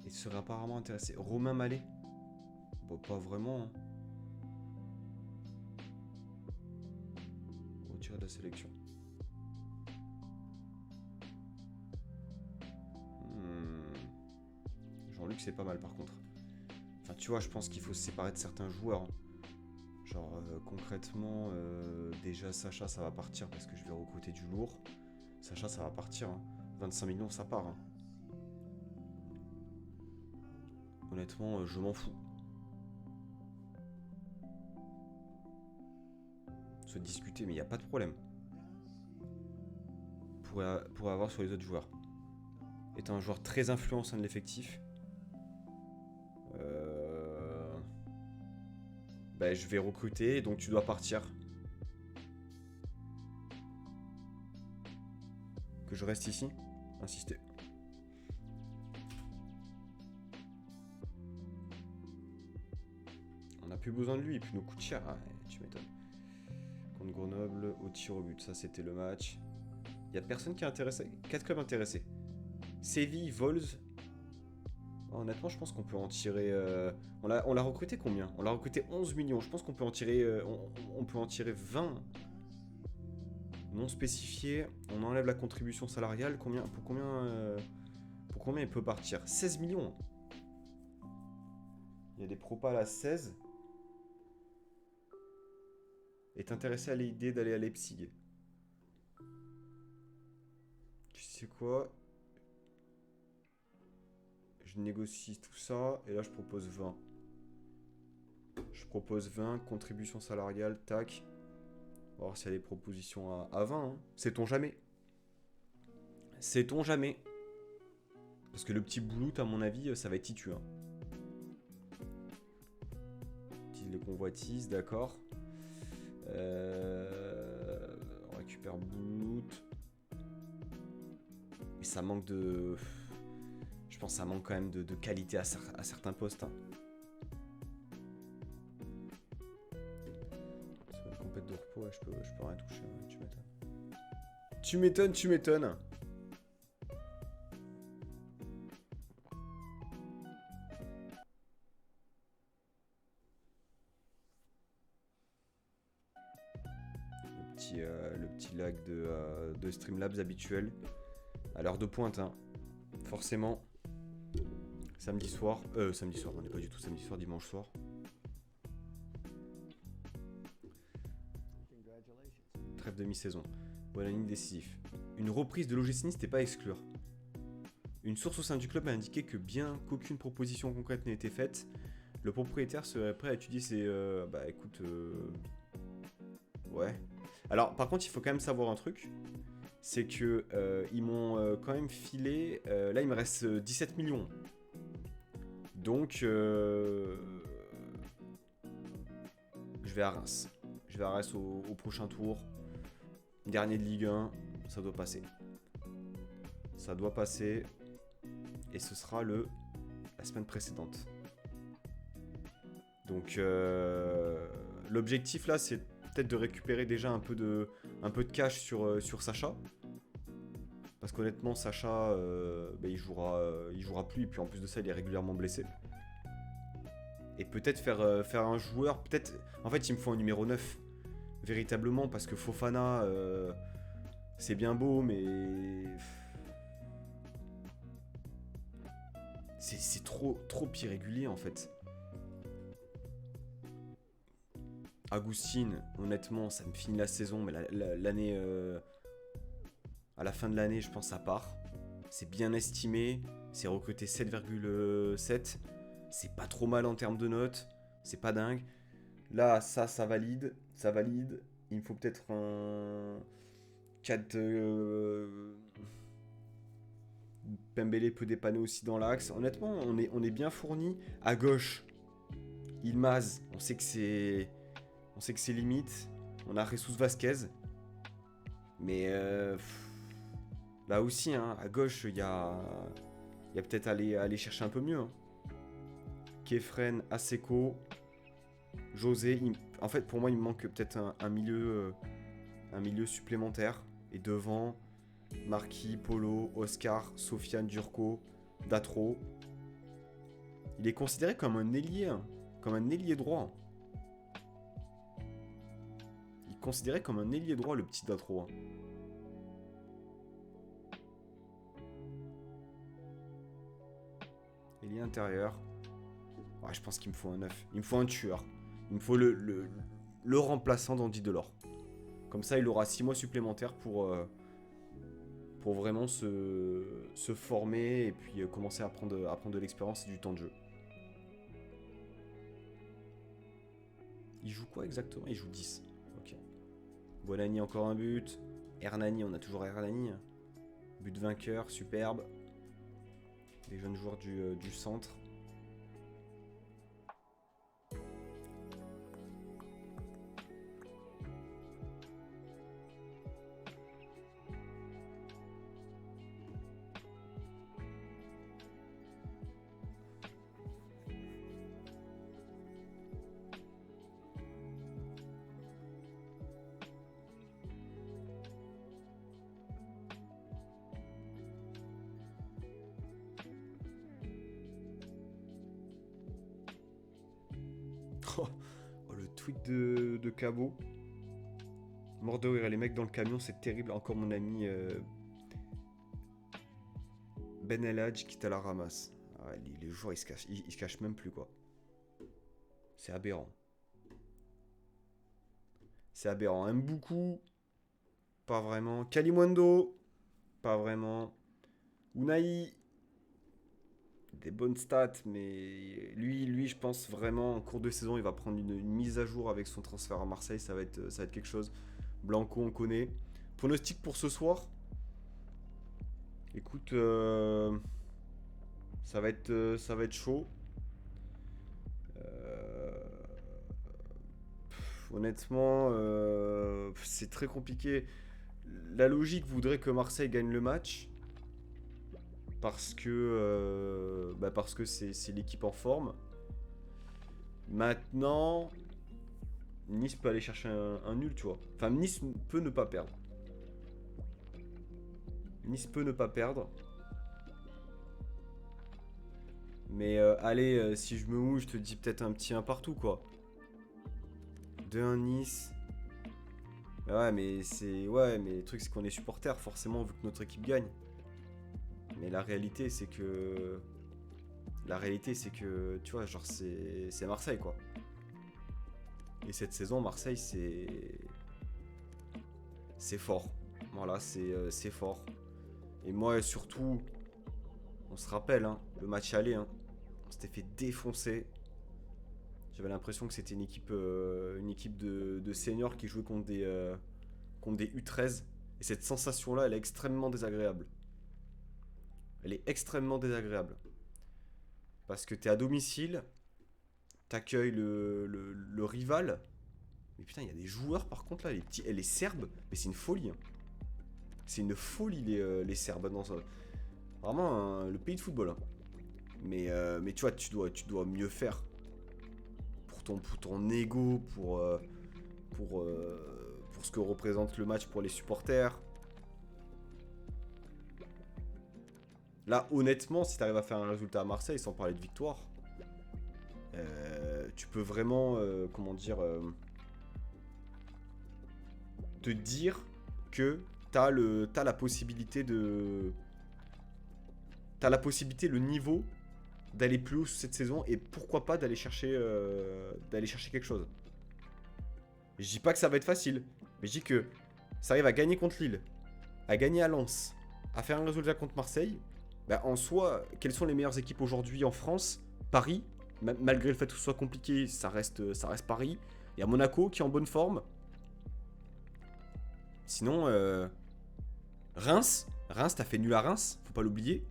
Il serait apparemment intéressé. Romain Mallet. Bon, pas vraiment. Hein. Retiré de la sélection. Jean-Luc, c'est pas mal par contre. Enfin, tu vois, je pense qu'il faut se séparer de certains joueurs. Hein. Genre, concrètement, déjà, Sacha, ça va partir parce que je vais recruter du lourd. Sacha, ça va partir. Hein. 25 millions, ça part. Hein. Honnêtement, je m'en fous. Se discuter, mais il n'y a pas de problème. Pour avoir sur les autres joueurs. Est un joueur très influent au sein de l'effectif. Ben, je vais recruter, donc tu dois partir. Que je reste ici? Insister. On n'a plus besoin de lui, et puis nous coûte cher. Ah, tu m'étonnes. Contre Grenoble, au tir au but. Ça, c'était le match. Il n'y a personne qui est intéressé. 4 clubs intéressés. Séville, Vols. Honnêtement, je pense qu'on peut en tirer... On l'a recruté combien? On l'a recruté 11 millions. Je pense qu'on peut en tirer... on peut en tirer 20. Non spécifié. On enlève la contribution salariale. Pour combien il peut partir? 16 millions. Il y a des propals à 16. Est intéressé à l'idée d'aller à Leipzig. Tu sais quoi? Je négocie tout ça, et là je propose 20. Je propose 20, contribution salariale, tac. On va voir s'il y a des propositions à 20. Hein. Sait-on jamais? Sait-on jamais? Parce que le petit Boulout, à mon avis, ça va être titu. Hein. convoitise, d'accord. On récupère Boot. Et ça manque de... Je pense que ça manque quand même de qualité à certains postes. Hein. Semaine complète de repos, ouais, je peux rien toucher. Ouais, tu m'étonnes. Tu m'étonnes. Le petit lag de Streamlabs habituel. À l'heure de pointe, hein. Forcément. Samedi soir, on n'est pas du tout samedi soir, dimanche soir. Trêve de mi-saison. Bonne année décisif. Une reprise de l'OGC Nice n'était pas à exclure. Une source au sein du club a indiqué que bien qu'aucune proposition concrète n'ait été faite, le propriétaire serait prêt à étudier ses... Bah écoute... Ouais. Alors par contre il faut quand même savoir un truc. C'est que ils m'ont quand même filé... là il me reste 17 millions. Donc je vais à Reims. Je vais à Reims au prochain tour. Dernier de Ligue 1. Ça doit passer. Ça doit passer. Et ce sera la semaine précédente. Donc l'objectif là c'est peut-être de récupérer déjà un peu de cash sur Sacha. Parce qu'honnêtement Sacha bah, il jouera plus et puis en plus de ça il est régulièrement blessé. Et peut-être faire un joueur, peut-être... En fait il me faut un numéro 9. Véritablement parce que Fofana c'est bien beau mais... C'est trop irrégulier en fait. Agustin, honnêtement, ça me finit la saison, mais l'année... à la fin de l'année, je pense ça part. C'est bien estimé, c'est recruté 7,7. C'est pas trop mal en termes de notes, c'est pas dingue. Là, ça valide, ça valide. Il me faut peut-être un... 4... Pembele peut dépanner aussi dans l'axe. Honnêtement, on est bien fourni. À gauche, Ilmaz, on sait que c'est limite. On a Jesus Vasquez. Mais là aussi, hein, à gauche, il y a peut-être aller chercher un peu mieux. Hein. Kefren, Aseko, José. En fait, pour moi, il me manque peut-être un milieu supplémentaire. Et devant... Marquis, Polo, Oscar, Sofiane, Durko, Datro. Il est considéré comme un ailier, hein, comme un ailier droit. Il est considéré comme un ailier droit, le petit Datro. Hein. Ailier intérieur. Ouais, je pense qu'il me faut un 9. Il me faut un tueur. Il me faut le remplaçant d'Andy Delors. Comme ça, il aura 6 mois supplémentaires pour vraiment se former et puis commencer à prendre de l'expérience et du temps de jeu. Il joue quoi exactement? Il joue 10. Ok. Bonani encore un but. Hernani, on a toujours Hernani. But vainqueur, superbe. Les jeunes joueurs du centre. Oh, le tweet de Cabot. Mort de rire, les mecs dans le camion, c'est terrible. Encore mon ami Ben El Hadj qui t'a la ramasse. Ah, les joueurs, ils se cachent même plus, quoi. C'est aberrant. C'est aberrant. Aime beaucoup. Pas vraiment. Kalimundo. Pas vraiment. Unai. Des bonnes stats, mais lui, je pense vraiment en cours de saison, il va prendre une mise à jour avec son transfert à Marseille, ça va être quelque chose. Blanco, on connaît. Pronostic pour ce soir. Écoute, ça va être chaud. Honnêtement, c'est très compliqué. La logique voudrait que Marseille gagne le match. Parce que c'est l'équipe en forme. Maintenant, Nice peut aller chercher un nul, tu vois. Enfin, Nice peut ne pas perdre. Nice peut ne pas perdre. Mais allez, si je me mouille, je te dis peut-être un petit 1 partout, quoi. 2-1 Nice. Ouais, mais c'est. Ouais, mais le truc, c'est qu'on est supporter, forcément, on veut que notre équipe gagne. Mais la réalité, c'est que. La réalité, c'est que, tu vois, genre, c'est Marseille, quoi. Et cette saison, Marseille, c'est fort. Voilà, c'est fort. Et moi, surtout, on se rappelle, hein, le match aller, hein, on s'était fait défoncer. J'avais l'impression que c'était une équipe de seniors qui jouait contre des U13. Et cette sensation-là, elle est extrêmement désagréable. Elle est extrêmement désagréable. Parce que t'es à domicile, t'accueilles le rival. Mais putain, il y a des joueurs par contre là, les petits, et les Serbes, mais c'est une folie. Hein. C'est une folie les Serbes. Non, vraiment le pays de football. Hein. Mais tu vois, tu dois mieux faire. Pour ton ego, pour ce que représente le match pour les supporters. Là, honnêtement, si t'arrives à faire un résultat à Marseille sans parler de victoire, tu peux vraiment, comment dire, te dire que t'as la possibilité de... T'as la possibilité, le niveau, d'aller plus haut cette saison et pourquoi pas d'aller chercher quelque chose. Je dis pas que ça va être facile, mais je dis que ça arrive à gagner contre Lille, à gagner à Lens, à faire un résultat contre Marseille. Bah, en soi, quelles sont les meilleures équipes aujourd'hui en France? Paris, malgré le fait que ce soit compliqué, ça reste Paris. Il y a Monaco qui est en bonne forme. Sinon, Reims, t'as fait nul à Reims, faut pas l'oublier.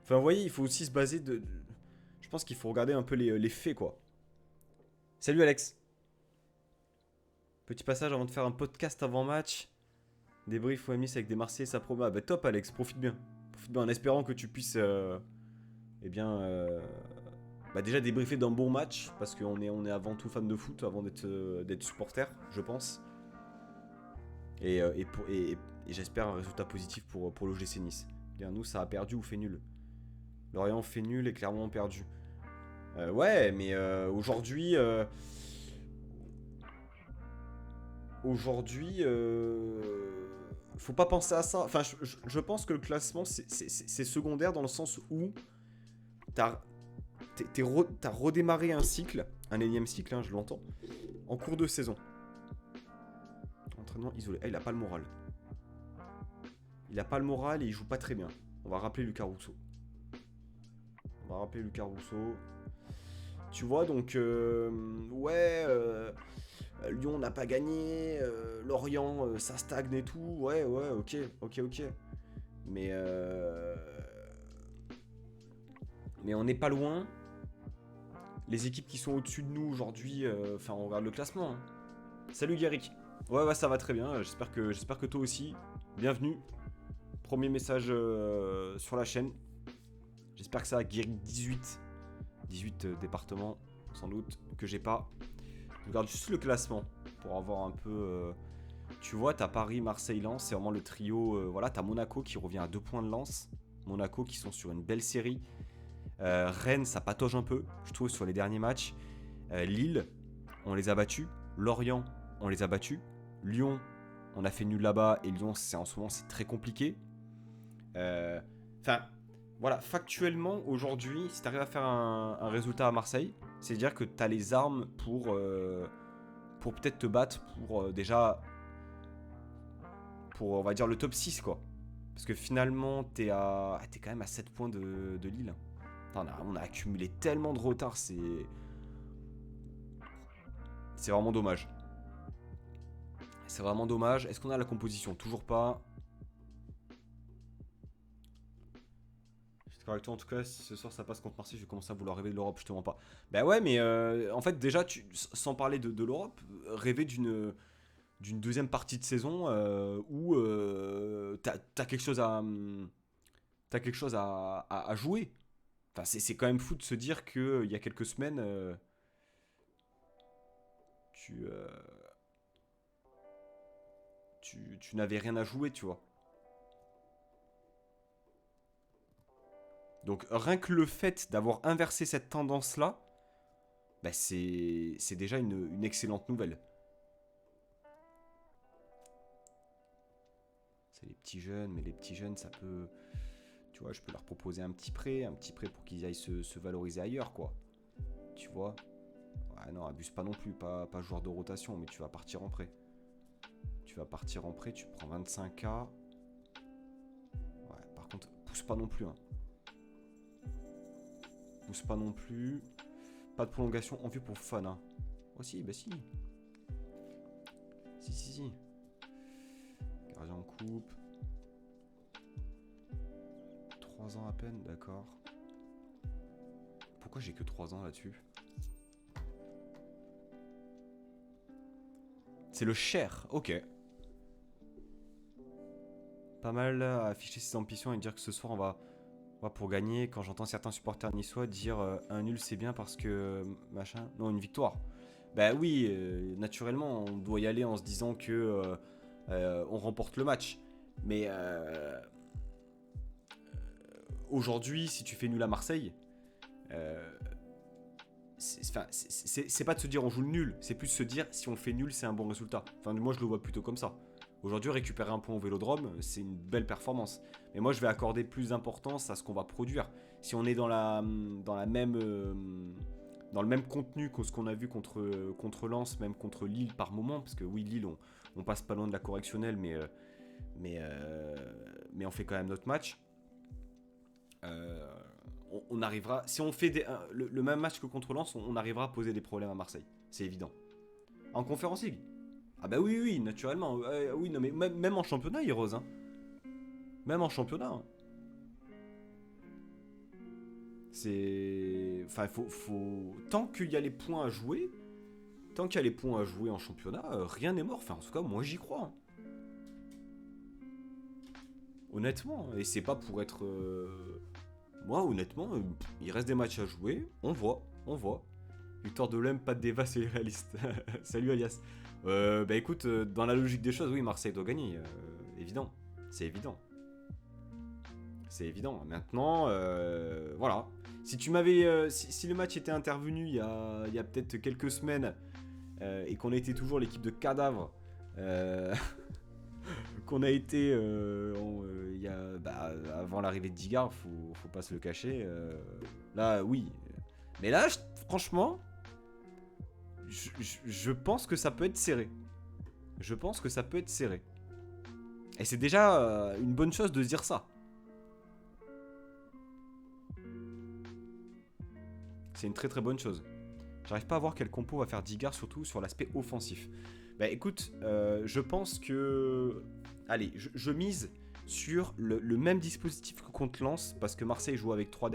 Enfin, vous voyez, il faut aussi se baser je pense qu'il faut regarder un peu les faits, quoi. Salut Alex. Petit passage avant de faire un podcast avant match. Débrief OMS avec des Marseillais, ça promet. Ah bah top Alex, profite bien. Profite bien en espérant que tu puisses déjà débriefer d'un bon match. Parce qu'on est avant tout fan de foot, avant d'être supporter, je pense. Et j'espère un résultat positif pour l'OGC Nice. Bien, nous, ça a perdu ou fait nul. Lorient fait nul et Clermont perdu. Ouais, mais aujourd'hui... Aujourd'hui... faut pas penser à ça. Enfin, je pense que le classement, c'est secondaire dans le sens où t'as redémarré un cycle, un énième cycle, hein, je l'entends, en cours de saison. Entraînement isolé. Ah, il a pas le moral. Il a pas le moral et il joue pas très bien. On va rappeler Lucas Rousseau. Tu vois, donc... Lyon n'a pas gagné. Lorient, ça stagne et tout. Ouais, ok. Mais on n'est pas loin. Les équipes qui sont au-dessus de nous aujourd'hui... Enfin, on regarde le classement. Hein. Salut Guéric. Ouais, ça va très bien. J'espère que toi aussi. Bienvenue. Premier message sur la chaîne. J'espère que ça va. Guéric 18 départements, sans doute, que j'ai pas. Je regarde juste le classement pour avoir un peu... tu vois, t'as Paris, Marseille, Lens. C'est vraiment le trio... voilà, t'as Monaco qui revient à 2 points de Lens. Monaco qui sont sur une belle série. Rennes, ça patauge un peu, je trouve, sur les derniers matchs. Lille, on les a battus. Lorient, on les a battus. Lyon, on a fait nul là-bas. Et Lyon, en ce moment, c'est très compliqué. Enfin, voilà, factuellement, aujourd'hui, si tu arrives à faire un résultat à Marseille, c'est-à-dire que tu as les armes pour peut-être te battre pour déjà, pour, on va dire, le top 6, quoi. Parce que finalement, t'es quand même à 7 points de Lille. On a accumulé tellement de retard, c'est vraiment dommage. C'est vraiment dommage. Est-ce qu'on a la composition? Toujours pas. d'accord avec toi, en tout cas, si ce soir ça passe contre Marseille, je vais commencer à vouloir rêver de l'Europe, je te mens pas. Bah ouais, mais en fait, déjà, sans parler de l'Europe, rêver d'une deuxième partie de saison où t'as quelque chose t'as quelque chose à jouer. Enfin, c'est quand même fou de se dire qu'il y a quelques semaines, tu, euh, tu n'avais rien à jouer, tu vois. Donc rien que le fait d'avoir inversé cette tendance-là, bah, c'est déjà une excellente nouvelle. C'est les petits jeunes, mais les petits jeunes, ça peut... Tu vois, je peux leur proposer un petit prêt pour qu'ils aillent se valoriser ailleurs, quoi. Tu vois. Ouais, non, abuse pas non plus, pas joueur de rotation, mais tu vas partir en prêt. Tu vas partir en prêt, tu prends 25K. Ouais, par contre, pousse pas non plus, hein. Pousse pas non plus. Pas de prolongation en vue pour Fofana. Oh si, bah si. Si. Gardien en coupe. 3 ans à peine, d'accord. Pourquoi j'ai que 3 ans là-dessus? C'est le cher, ok. Pas mal à afficher ses ambitions et dire que ce soir on va pour gagner. Quand j'entends certains supporters niçois dire un nul c'est bien parce que machin. Non, une victoire. Bah oui, naturellement, on doit y aller en se disant que on remporte le match. Mais aujourd'hui, si tu fais nul à Marseille, euh, c'est pas de se dire on joue le nul, c'est plus de se dire si on fait nul, c'est un bon résultat. Enfin, moi je le vois plutôt comme ça. Aujourd'hui, récupérer un point au Vélodrome, c'est une belle performance. Mais moi, je vais accorder plus d'importance à ce qu'on va produire. Si on est dans la même, dans le même contenu que ce qu'on a vu contre Lens, même contre Lille par moment, parce que oui, Lille, on passe pas loin de la correctionnelle, mais on fait quand même notre match. On arrivera, si on fait le même match que contre Lens, on arrivera à poser des problèmes à Marseille. C'est évident. En Conférence League. Ah bah oui, naturellement. Oui, non, mais même en championnat, Heroes. Hein. Même en championnat. Hein. C'est... Enfin, tant qu'il y a les points à jouer, tant qu'il y a les points à jouer en championnat, rien n'est mort. Enfin, en tout cas, moi, j'y crois. Hein. Honnêtement. Et c'est pas pour être... Moi, honnêtement, il reste des matchs à jouer. On voit. Victoire de l'OM, pas de débat, c'est réaliste. Salut Alias. Bah écoute, dans la logique des choses, oui, Marseille doit gagner. Évident. C'est évident. C'est évident. Maintenant, voilà. Si tu m'avais, si le match était intervenu il y a peut-être quelques semaines et qu'on était toujours l'équipe de cadavres qu'on a été avant l'arrivée de Digard, faut pas se le cacher. Là, oui. Mais là, franchement, je pense que ça peut être serré. Je pense que ça peut être serré. Et c'est déjà une bonne chose de se dire ça. C'est une très très bonne chose. J'arrive pas à voir quel compo va faire Digard, surtout sur l'aspect offensif. Bah écoute, je pense que... Allez, je mise sur le même dispositif que contre Lens, parce que Marseille joue avec 3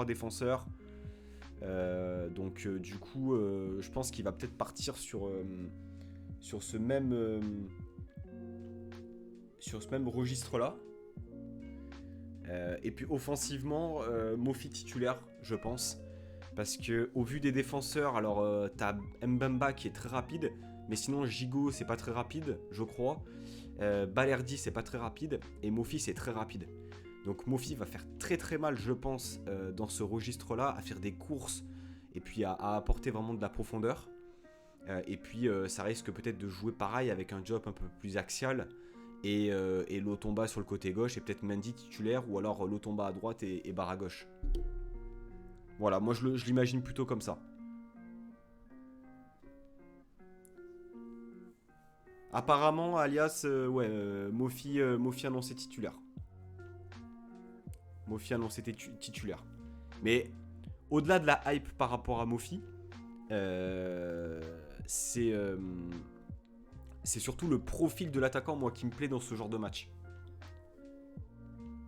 défenseurs. Donc du coup, je pense qu'il va peut-être partir sur ce même registre-là. Et puis offensivement, Mofi titulaire, je pense. Parce que au vu des défenseurs, alors t'as Mbemba qui est très rapide, mais sinon Gigot c'est pas très rapide, je crois. Balerdi c'est pas très rapide, et Mofi c'est très rapide. Donc Mofi va faire très très mal, je pense, dans ce registre-là, à faire des courses et puis à apporter vraiment de la profondeur. Et puis ça risque peut-être de jouer pareil avec un job un peu plus axial et Lotomba sur le côté gauche et peut-être Mendy titulaire ou alors Lotomba à droite et Barre à gauche. Voilà, moi je l'imagine plutôt comme ça. Apparemment, alias, Mofi annoncé titulaire. Mofi annoncé titulaire. Mais au-delà de la hype par rapport à Mofi, c'est surtout le profil de l'attaquant, moi, qui me plaît dans ce genre de match.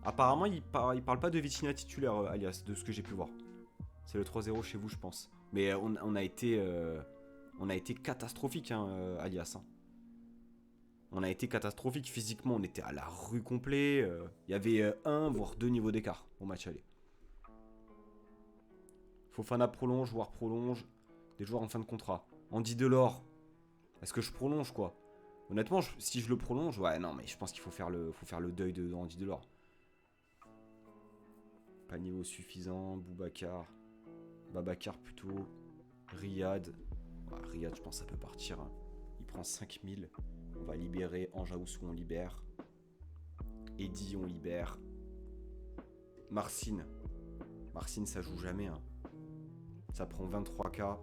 Apparemment, il parle pas de Vitinha titulaire, alias, de ce que j'ai pu voir. C'est le 3-0 chez vous, je pense. Mais on a été catastrophique, hein, alias. Hein. On a été catastrophique physiquement, on était à la rue complet. Il y avait un, voire deux niveaux d'écart au match aller. Fofana prolonge, voire prolonge. Des joueurs en fin de contrat. Andy Delors. Est-ce que je prolonge quoi? Honnêtement, si je le prolonge, ouais, non, mais je pense qu'il faut faire le deuil de Andy Delors. Pas niveau suffisant. Boubacar. Babacar plutôt. Riyad. Ouais, Riyad, je pense que ça peut partir. Hein. Il prend 5000. On va libérer Anjaoussou, on libère. Eddy, on libère. Marcin. Marcin, ça joue jamais. Hein. Ça prend 23K.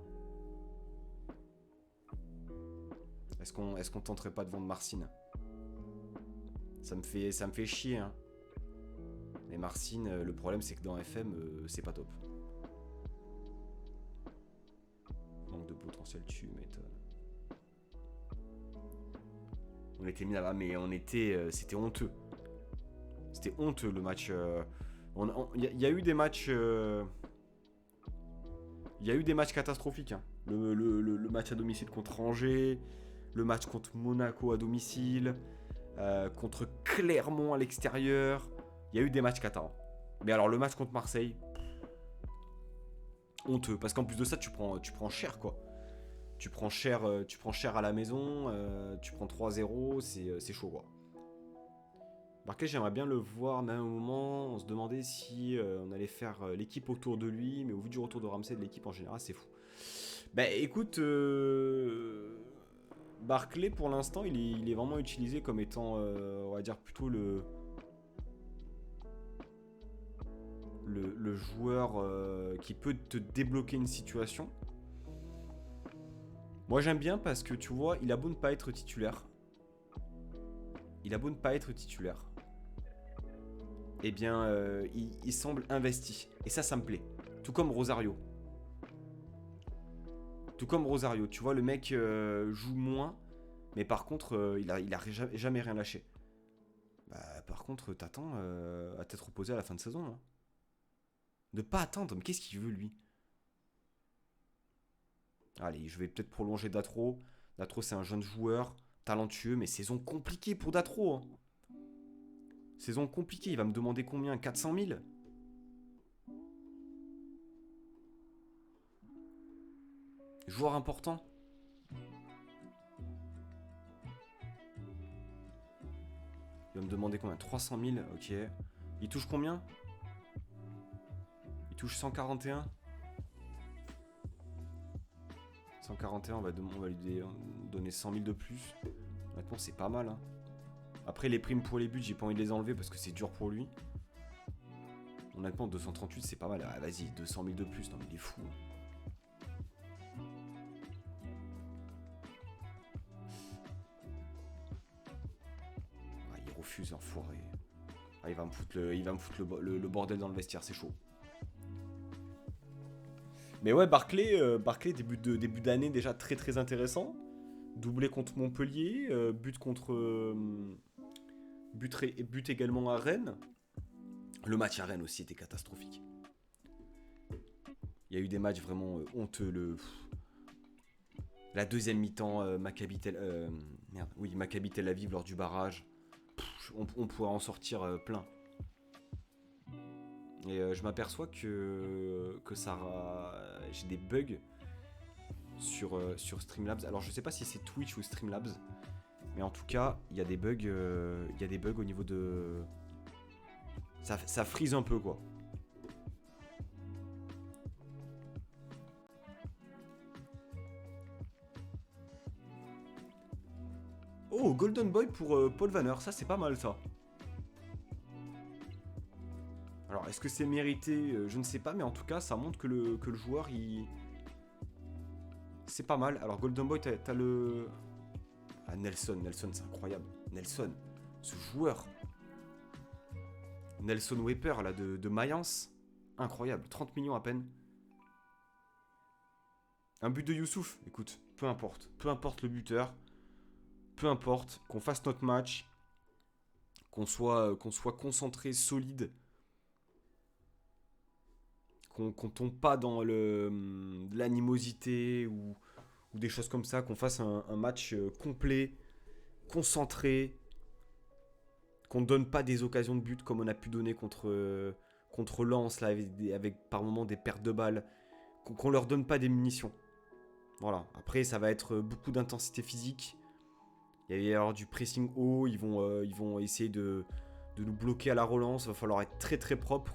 Est-ce qu'on tenterait pas de vendre Marcin? Ça me fait chier. Hein. Mais Marcin, le problème c'est que dans FM, c'est pas top. Manque de potentiel, tu m'étonnes. On était mis là-bas, mais c'était honteux. C'était honteux le match. Il y a eu des matchs. Il y a eu des matchs catastrophiques. Hein. Le match à domicile contre Angers, le match contre Monaco à domicile, contre Clermont à l'extérieur. Il y a eu des matchs cata. Hein. Mais alors le match contre Marseille, honteux. Parce qu'en plus de ça, tu prends cher quoi. Tu prends cher à la maison, tu prends 3-0, c'est chaud quoi. Barclay, j'aimerais bien le voir, mais à un moment, on se demandait si on allait faire l'équipe autour de lui, mais au vu du retour de Ramsey de l'équipe en général, c'est fou. Bah écoute, Barclay pour l'instant, il est vraiment utilisé comme étant, on va dire plutôt le joueur qui peut te débloquer une situation. Moi j'aime bien parce que tu vois, il a beau ne pas être titulaire. Eh bien, il semble investi. Et ça me plaît. Tout comme Rosario. Tu vois, le mec joue moins, mais par contre, il a jamais rien lâché. Bah, par contre, t'attends à t'être reposé à la fin de saison. Hein. Ne pas attendre, mais qu'est-ce qu'il veut, lui? Allez, je vais peut-être prolonger Datro. Datro, c'est un jeune joueur, talentueux, mais saison compliquée pour Datro. Hein. Saison compliquée, il va me demander combien? 400 000? Joueur important. Il va me demander combien? 300 000, ok. Il touche combien? Il touche 141. 141, on va lui donner 100 000 de plus. Honnêtement, c'est pas mal. Hein. Après, les primes pour les buts, j'ai pas envie de les enlever parce que c'est dur pour lui. Honnêtement, 238, c'est pas mal. Ah, vas-y, 200 000 de plus. Non, mais il est fou. Ah, il refuse, l'enfoiré. Ah, il va me foutre le bordel dans le vestiaire, c'est chaud. Mais ouais, Barclay, début d'année déjà très très intéressant. Doublé contre Montpellier, but également à Rennes. Le match à Rennes aussi était catastrophique. Il y a eu des matchs vraiment honteux. La deuxième mi-temps, Maccabi Tel Aviv lors du barrage. On pourrait en sortir plein. Et je m'aperçois que j'ai des bugs sur Streamlabs. Alors je sais pas si c'est Twitch ou Streamlabs, mais en tout cas il y a des bugs au niveau de ça freeze un peu quoi. Oh, Golden Boy pour Paul Vanner, ça c'est pas mal ça. Alors est-ce que c'est mérité? Je ne sais pas, mais en tout cas ça montre que le joueur il... C'est pas mal. Alors Golden Boy, t'as le... Ah, Nelson, c'est incroyable. Nelson, ce joueur. Nelson Weber, là, de Mayence. Incroyable, 30 millions à peine. Un but de Youssouf, écoute, peu importe. Peu importe le buteur. Peu importe qu'on fasse notre match. qu'on soit concentré, solide, qu'on tombe pas dans l'animosité ou des choses comme ça, qu'on fasse un match complet, concentré, qu'on ne donne pas des occasions de but comme on a pu donner contre Lens, là, avec par moments des pertes de balles, qu'on leur donne pas des munitions. Voilà. Après, ça va être beaucoup d'intensité physique. Il va y avoir du pressing haut. Ils vont essayer de nous bloquer à la relance. Il va falloir être très très propre.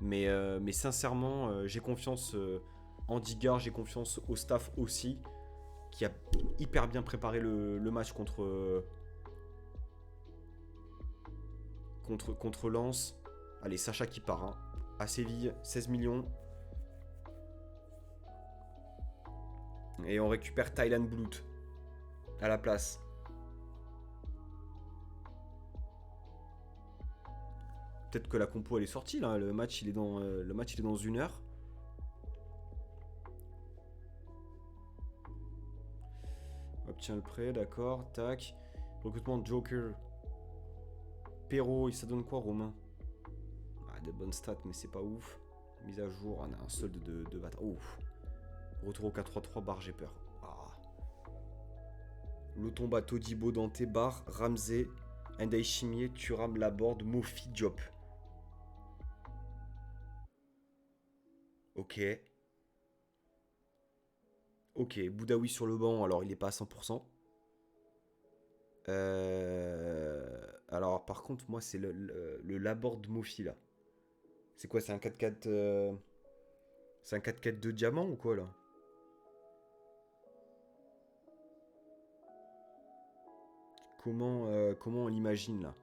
Mais sincèrement, j'ai confiance en Digard. J'ai confiance au staff aussi, qui a hyper bien préparé le match contre Lens. Allez, Sacha qui part. Hein. À Séville, 16 millions. Et on récupère Thailand Bluet à la place. Peut-être que la compo elle est sortie là. Le match il est dans 1 heure. Obtient le prêt, d'accord. Tac. Recrutement de Joker. Perrault, ça donne quoi, Romain? Des bonnes stats, mais c'est pas ouf. Mise à jour, on a un solde de bâtard. Ouf. Retour au 4-3-3, Bar, j'ai peur. Lotomba, Todibo, Dante, Bar, Ramsey, Ndai Chimier, Thuram, Laborde, Mofi, Diop. Ok. Ok, Boudaoui sur le banc, alors il est pas à 100%. Alors par contre, moi c'est le Laborde Mofi là. C'est quoi, c'est un 4-4 c'est un 4-4 de diamant ou quoi là? Comment on l'imagine là?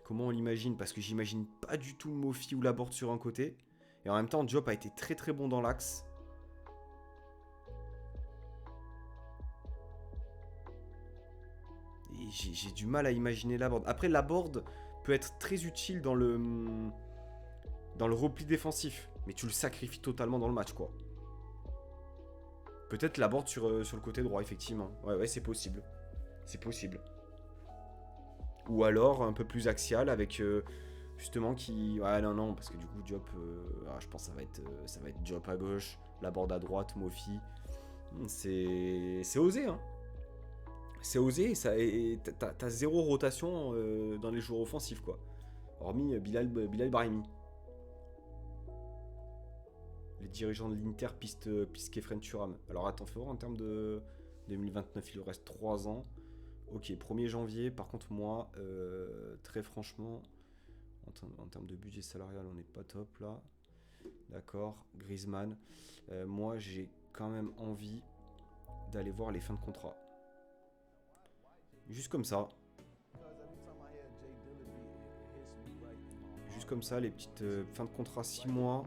Comment on l'imagine? Parce que j'imagine pas du tout Mofi ou Laborde sur un côté. Et en même temps, Diop a été très très bon dans l'axe. Et j'ai du mal à imaginer Laborde. Après, Laborde peut être très utile dans le repli défensif. Mais tu le sacrifies totalement dans le match, quoi. Peut-être Laborde sur le côté droit, effectivement. Ouais, c'est possible. C'est possible. Ou alors un peu plus axial avec justement qui... Ouais, non, parce que du coup, Diop... je pense que ça va être Diop à gauche, Laborde à droite, Mofi. C'est osé, hein. C'est osé et t'as zéro rotation dans les joueurs offensifs, quoi. Hormis Bilal Brahimi. Les dirigeants de l'Inter pistent Kefren Thuram. Alors attends, fais voir en termes de 2029, il lui reste 3 ans. Ok, 1er janvier, par contre moi, très franchement, en termes de budget salarial, on n'est pas top là. D'accord, Griezmann. Moi, j'ai quand même envie d'aller voir les fins de contrat. Juste comme ça. Juste comme ça, les petites fins de contrat 6 mois.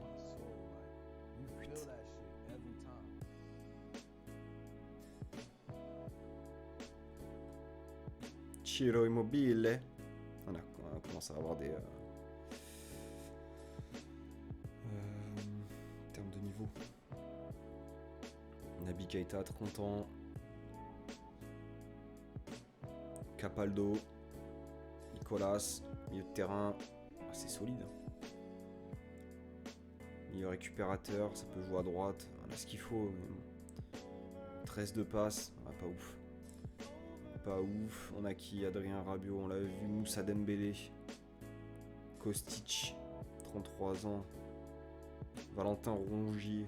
Ciro Immobile. On commence à avoir des... en termes de niveau. Naby Keita, 30 ans. Capaldo. Nicolas. Milieu de terrain. C'est solide. Milieu récupérateur. Ça peut jouer à droite. On a ce qu'il faut. 13 de passes. Pas ouf. Pas ouf. On a qui? Adrien Rabiot. On l'a vu. Moussa Dembélé. Kostic. 33 ans. Valentin Rongier.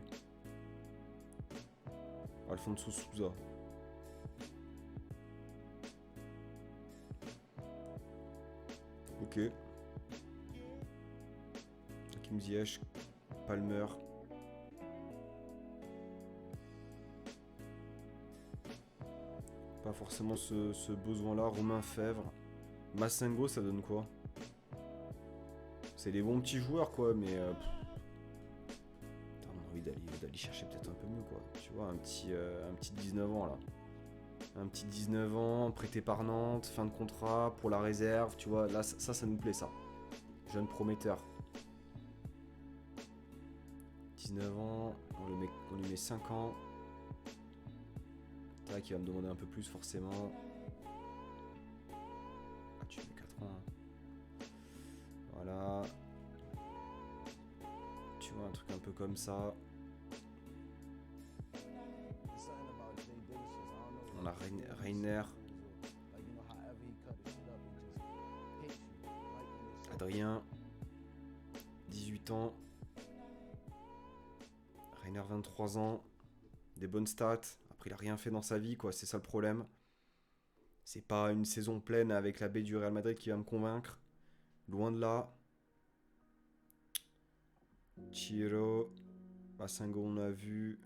Alfonso Souza. Ok. Hakim Ziyech. Palmer. Pas forcément ce besoin-là. Romain Fèvre. Massengo, ça donne quoi? C'est des bons petits joueurs, quoi, mais... on a envie d'aller chercher peut-être un peu mieux, quoi. Tu vois, un petit 19 ans, là. Un petit 19 ans, prêté par Nantes, fin de contrat, pour la réserve, tu vois. Là, ça nous plaît, ça. Jeune prometteur. 19 ans, on lui met 5 ans. Tac, il va me demander un peu plus, forcément. Ah, tu mets 4 ans, hein. Voilà. Tu vois, un truc un peu comme ça. On a Reiner. Adrien. 18 ans. Reiner 23 ans. Des bonnes stats. Après, il a rien fait dans sa vie, quoi. C'est ça le problème. C'est pas une saison pleine avec la baie du Real Madrid qui va me convaincre. Loin de là. Chiro. Massingo, on a vu.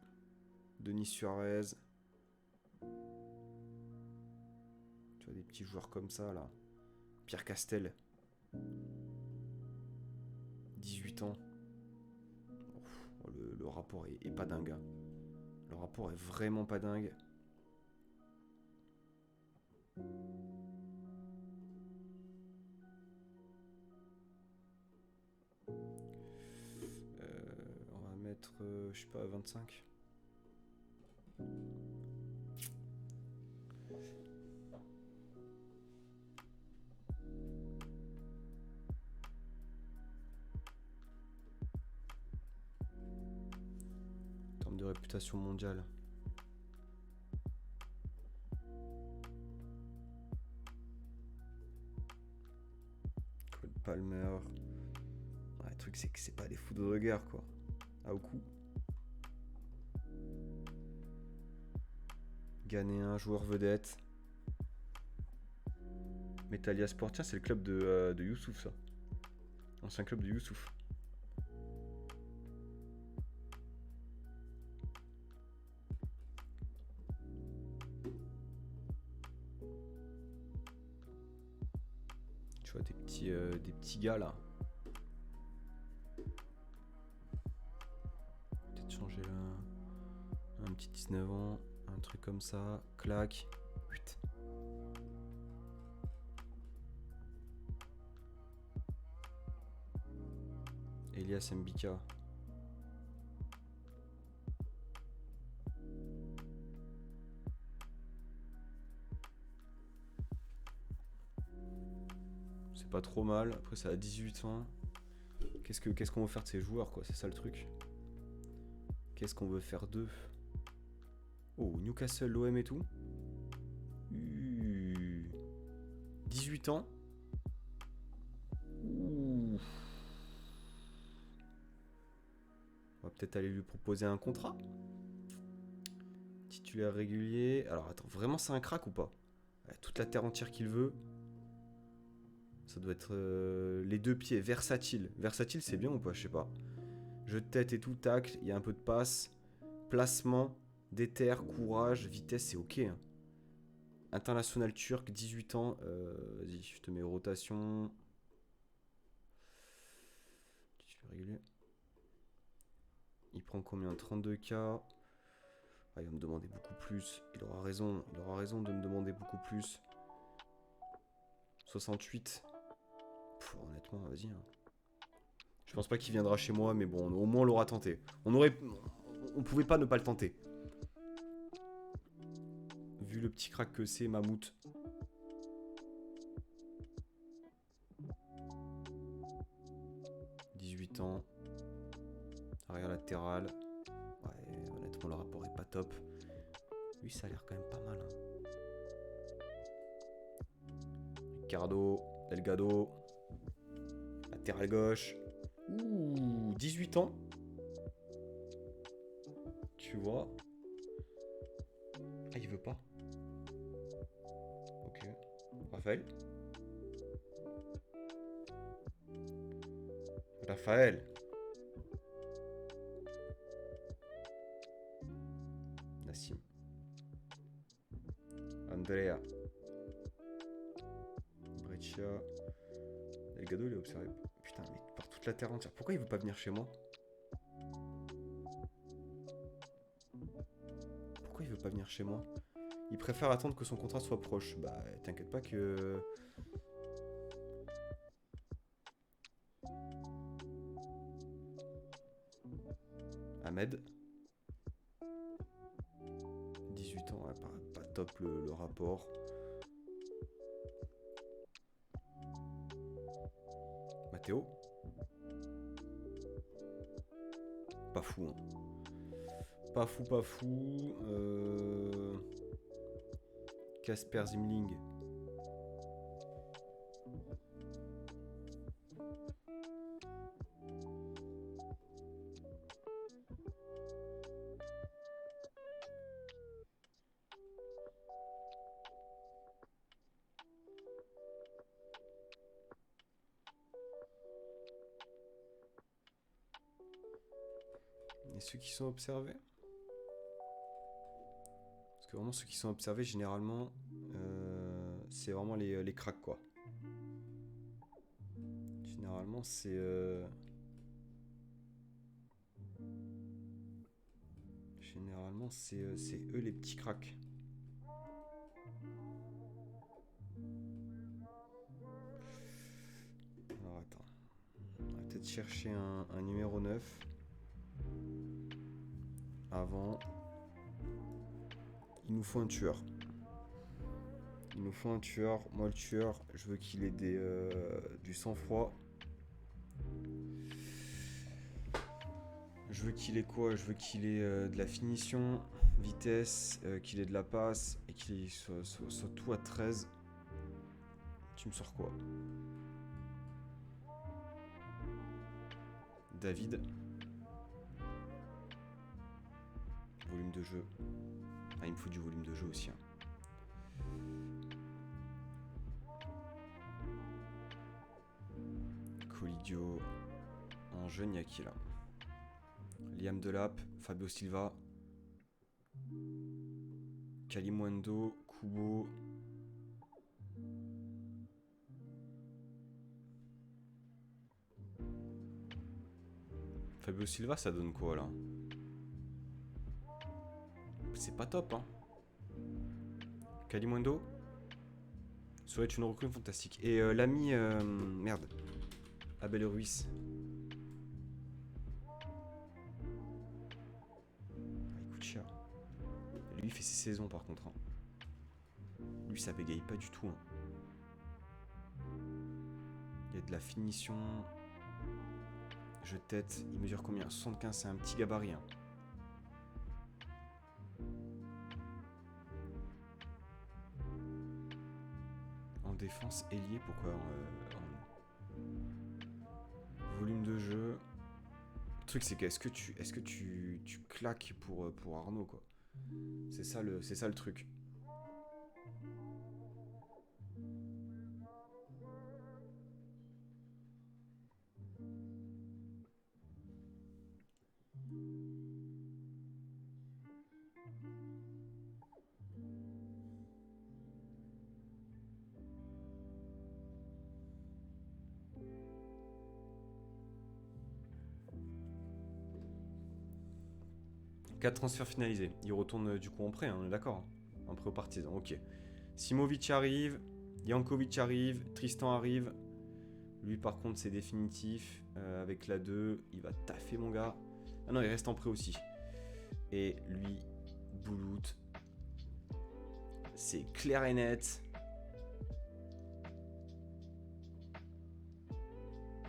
Denis Suarez. Tu vois, des petits joueurs comme ça, là. Pierre Castel. 18 ans. Oh, le rapport est pas dingue. Hein. Le rapport est vraiment pas dingue. On va mettre, je sais pas, 25. En termes de réputation mondiale. Claude Palmer. Ouais, le truc, c'est que c'est pas des foudres de guerre, quoi. À au coup. Ghanéen, joueur vedette. Metalia Sport, tiens, c'est le club de Youssouf, ça. Ancien club de Youssouf. Tu vois, des petits gars, là. Peut-être changer là. Un petit 19 ans. Un truc comme ça. Clac. 8. Elias Mbika. C'est pas trop mal. Après, ça a 18 ans. Qu'est-ce qu'on veut faire de ces joueurs, quoi? C'est ça le truc. Qu'est-ce qu'on veut faire d'eux? Oh, Newcastle, l'OM et tout. 18 ans. Ouh. On va peut-être aller lui proposer un contrat. Titulaire régulier. Alors attends, vraiment c'est un crack ou pas? Toute la terre entière qu'il veut. Ça doit être les deux pieds, versatile. Versatile c'est bien ou pas? Je sais pas. Jeu de tête et tout, tacle, il y a un peu de passe. Placement, déter, courage, vitesse, c'est ok. Hein. International turc, 18 ans. Vas-y, je te mets rotation. Titulaire régulier. Il prend combien? 32K. Ah, il va me demander beaucoup plus. Il aura raison de me demander beaucoup plus. 68. Honnêtement, vas-y. Hein. Je pense pas qu'il viendra chez moi, mais bon, au moins on l'aura tenté. On pouvait pas ne pas le tenter. Vu le petit crack que c'est, Mammouth. « 18 ans. Arrière latéral. Ouais, honnêtement, le rapport est pas top. Lui, ça a l'air quand même pas mal. Hein. Ricardo, Delgado. Latéral gauche. Ouh, 18 ans. Tu vois. Ah, il veut pas. Ok. Raphaël. Raphaël. Nassim. Andrea. Breccia. Delgado, il est observé. Putain, mais par toute la terre entière. Pourquoi il veut pas venir chez moi? Pourquoi il veut pas venir chez moi? Il préfère attendre que son contrat soit proche. Bah, t'inquiète pas que... Ahmed. 18 ans, ouais, pas top le rapport. Théo. Pas fou, hein. Pas fou, pas fou. Casper Zimling. Et ceux qui sont observés? Parce que vraiment, ceux qui sont observés, généralement, c'est vraiment les cracks, quoi. Généralement, c'est... Généralement, c'est eux les petits cracks. Alors, attends. On va peut-être chercher un numéro 9. Avant. Il nous faut un tueur. Il nous faut un tueur. Moi, le tueur, je veux qu'il ait du sang-froid. Je veux qu'il ait quoi? Je veux qu'il ait de la finition, vitesse, qu'il ait de la passe et qu'il soit tout à 13. Tu me sors quoi? David. Volume de jeu. Ah, il me faut du volume de jeu aussi. Hein. Colidio. En jeune, il y a qui là? Liam Delap, Fabio Silva. Kalimundo, Kubo. Fabio Silva, ça donne quoi là? C'est pas top, hein. Kalimundo serait une recrue fantastique. Et l'ami... merde. Abel Ruiz. Ah, il coûte cher. Lui, il fait ses saisons par contre. Hein. Lui, ça bégaye pas du tout. Hein. Il y a de la finition. Je tête. Il mesure combien? 75, c'est un petit gabarit. Hein. En défense, ailier, pourquoi volume de jeu. Le truc, c'est que est-ce que tu claques pour Arnaud, quoi. C'est ça le truc. Quatre transferts finalisés. Il retourne du coup en prêt, hein, on est d'accord. En prêt aux partisans, ok. Simovic arrive, Jankovic arrive, Tristan arrive. Lui par contre c'est définitif. Avec la 2, il va taffer mon gars. Ah non, il reste en prêt aussi. Et lui, Boulout. C'est clair et net.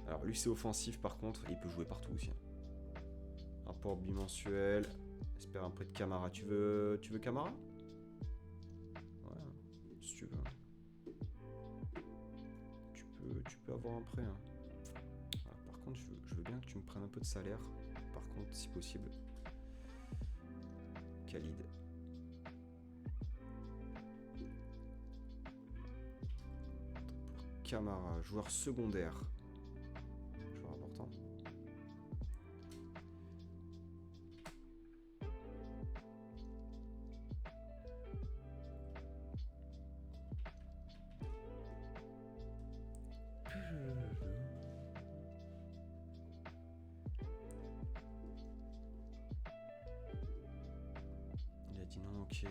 Alors lui c'est offensif par contre, il peut jouer partout aussi. Rapport bimensuel. J'espère un prêt de Camara. Tu veux Camara? Ouais, si tu veux. Tu peux avoir un prêt. Hein. Alors, par contre, je veux bien que tu me prennes un peu de salaire. Par contre, si possible. Khalid. Camara, joueur secondaire. Joueur important. Il a dit non, ok.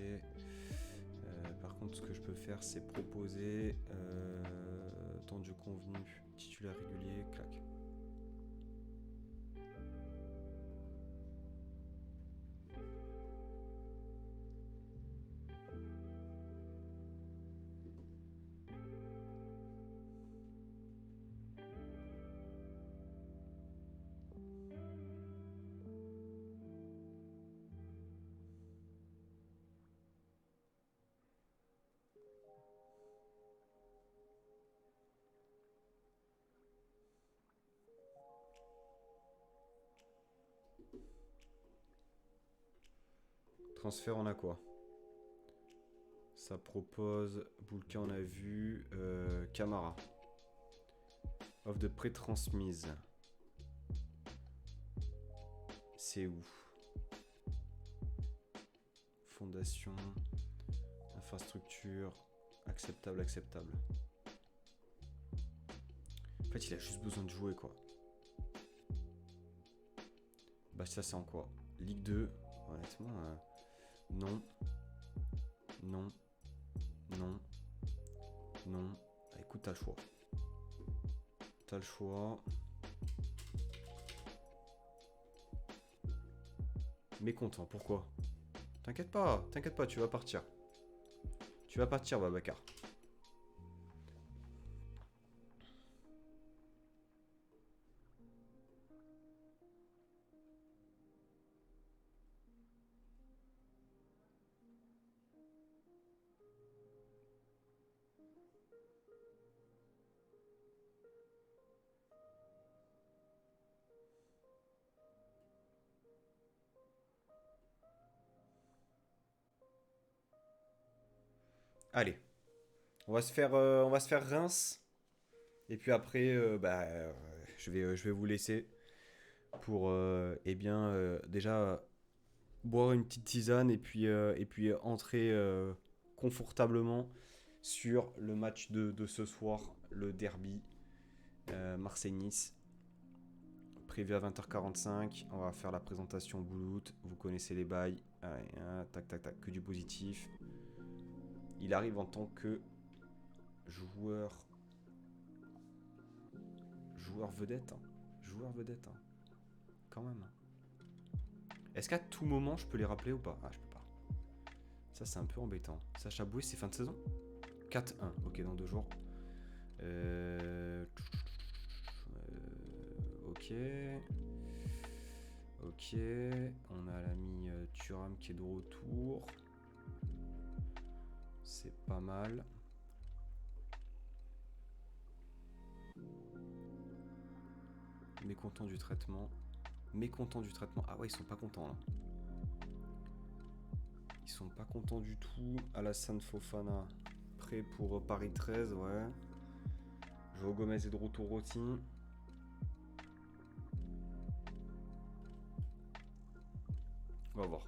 Par contre, ce que je peux faire, c'est proposer temps de jeu convenu, titulaire régulier, clac. Transfert, on a quoi? Ça propose... Boulka, on a vu. Camara. Offre de pré-transmise. C'est où? Fondation. Infrastructure. Acceptable, acceptable. En fait, il a juste besoin de jouer, quoi. Bah, ça, c'est en quoi? Ligue 2. Honnêtement, non. Non. Non. Non. Bah, écoute, t'as le choix. T'as le choix. Mécontent, pourquoi? T'inquiète pas, tu vas partir. Tu vas partir, Babacar. Allez, on va se faire Reims. Et puis après, je vais vous laisser pour, déjà boire une petite tisane et puis entrer confortablement sur le match de ce soir, le derby Marseille-Nice. Prévu à 20h45, on va faire la présentation Boulout, vous connaissez les bails. Allez, tac tac tac, que du positif. Il arrive en tant que joueur vedette. Joueur vedette. Quand même. Est-ce qu'à tout moment je peux les rappeler ou pas? Ah, je peux pas. Ça, c'est un peu embêtant. Sacha Boué, c'est fin de saison? 4-1. Ok, dans 2 jours. Ok. Ok. On a l'ami Thuram qui est de retour. C'est pas mal. Mécontent du traitement. Ah ouais, ils sont pas contents là. Ils sont pas contents du tout. Alassane Fofana, prêt pour Paris 13, ouais. Joao Gomez est de retour aussi. On va voir.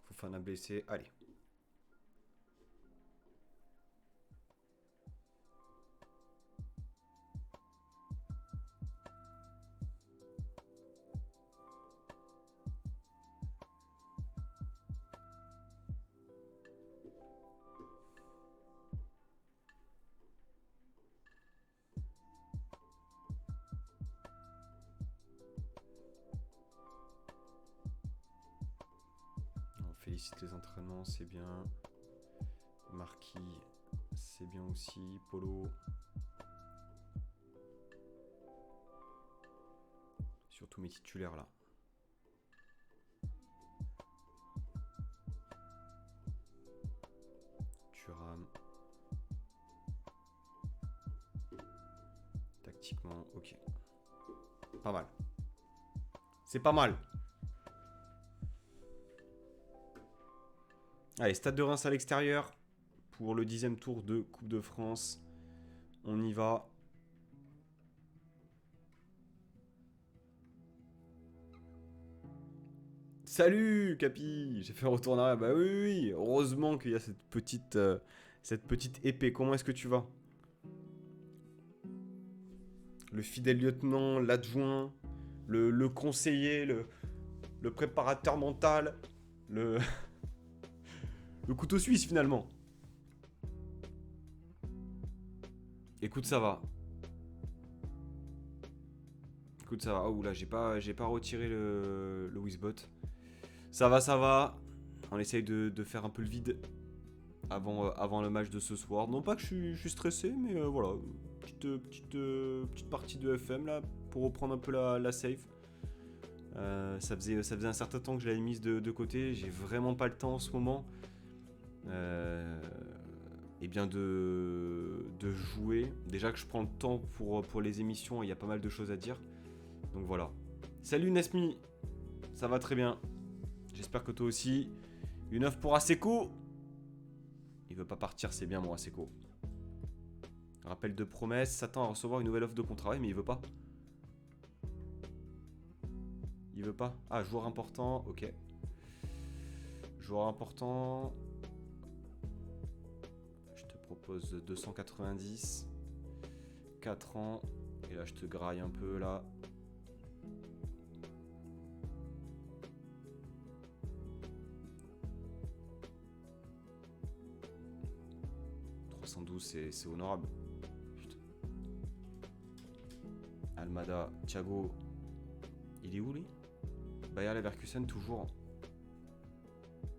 Fofana blessé, allez. On félicite les entraînements, c'est bien. Marquis, c'est bien aussi. Polo. Surtout mes titulaires là. Thuram. Tactiquement, ok. Pas mal. C'est pas mal. Allez, Stade de Reims à l'extérieur pour le 10e tour de Coupe de France. On y va. Salut Capi, j'ai fait un retour en arrière. Bah oui, oui, oui. Heureusement qu'il y a cette petite épée. Comment est-ce que tu vas? Le fidèle lieutenant, l'adjoint, le conseiller, le préparateur mental, le couteau suisse finalement. Écoute, ça va. Oh là, j'ai pas retiré le Wizbot. Ça va. On essaye de faire un peu le vide. avant le match de ce soir. Non pas que je suis stressé, mais voilà. Petite partie de FM là pour reprendre un peu la save. Ça faisait un certain temps que je l'avais mise de côté. J'ai vraiment pas le temps en ce moment. Et bien de jouer. Déjà que je prends le temps pour les émissions, il y a pas mal de choses à dire. Donc voilà. Salut Nesmi, ça va très bien. J'espère que toi aussi. Une offre pour Aseko. Il veut pas partir, c'est bien mon Aseko. Rappel de promesse, s'attend à recevoir une nouvelle offre de contrat, mais il veut pas. Il veut pas. Ah, joueur important, ok. Joueur important. Je te propose 290. 4 ans. Et là, je te graille un peu, là. C'est honorable. Putain. Almada, Thiago. Il est où, lui? Bayer Leverkusen, toujours.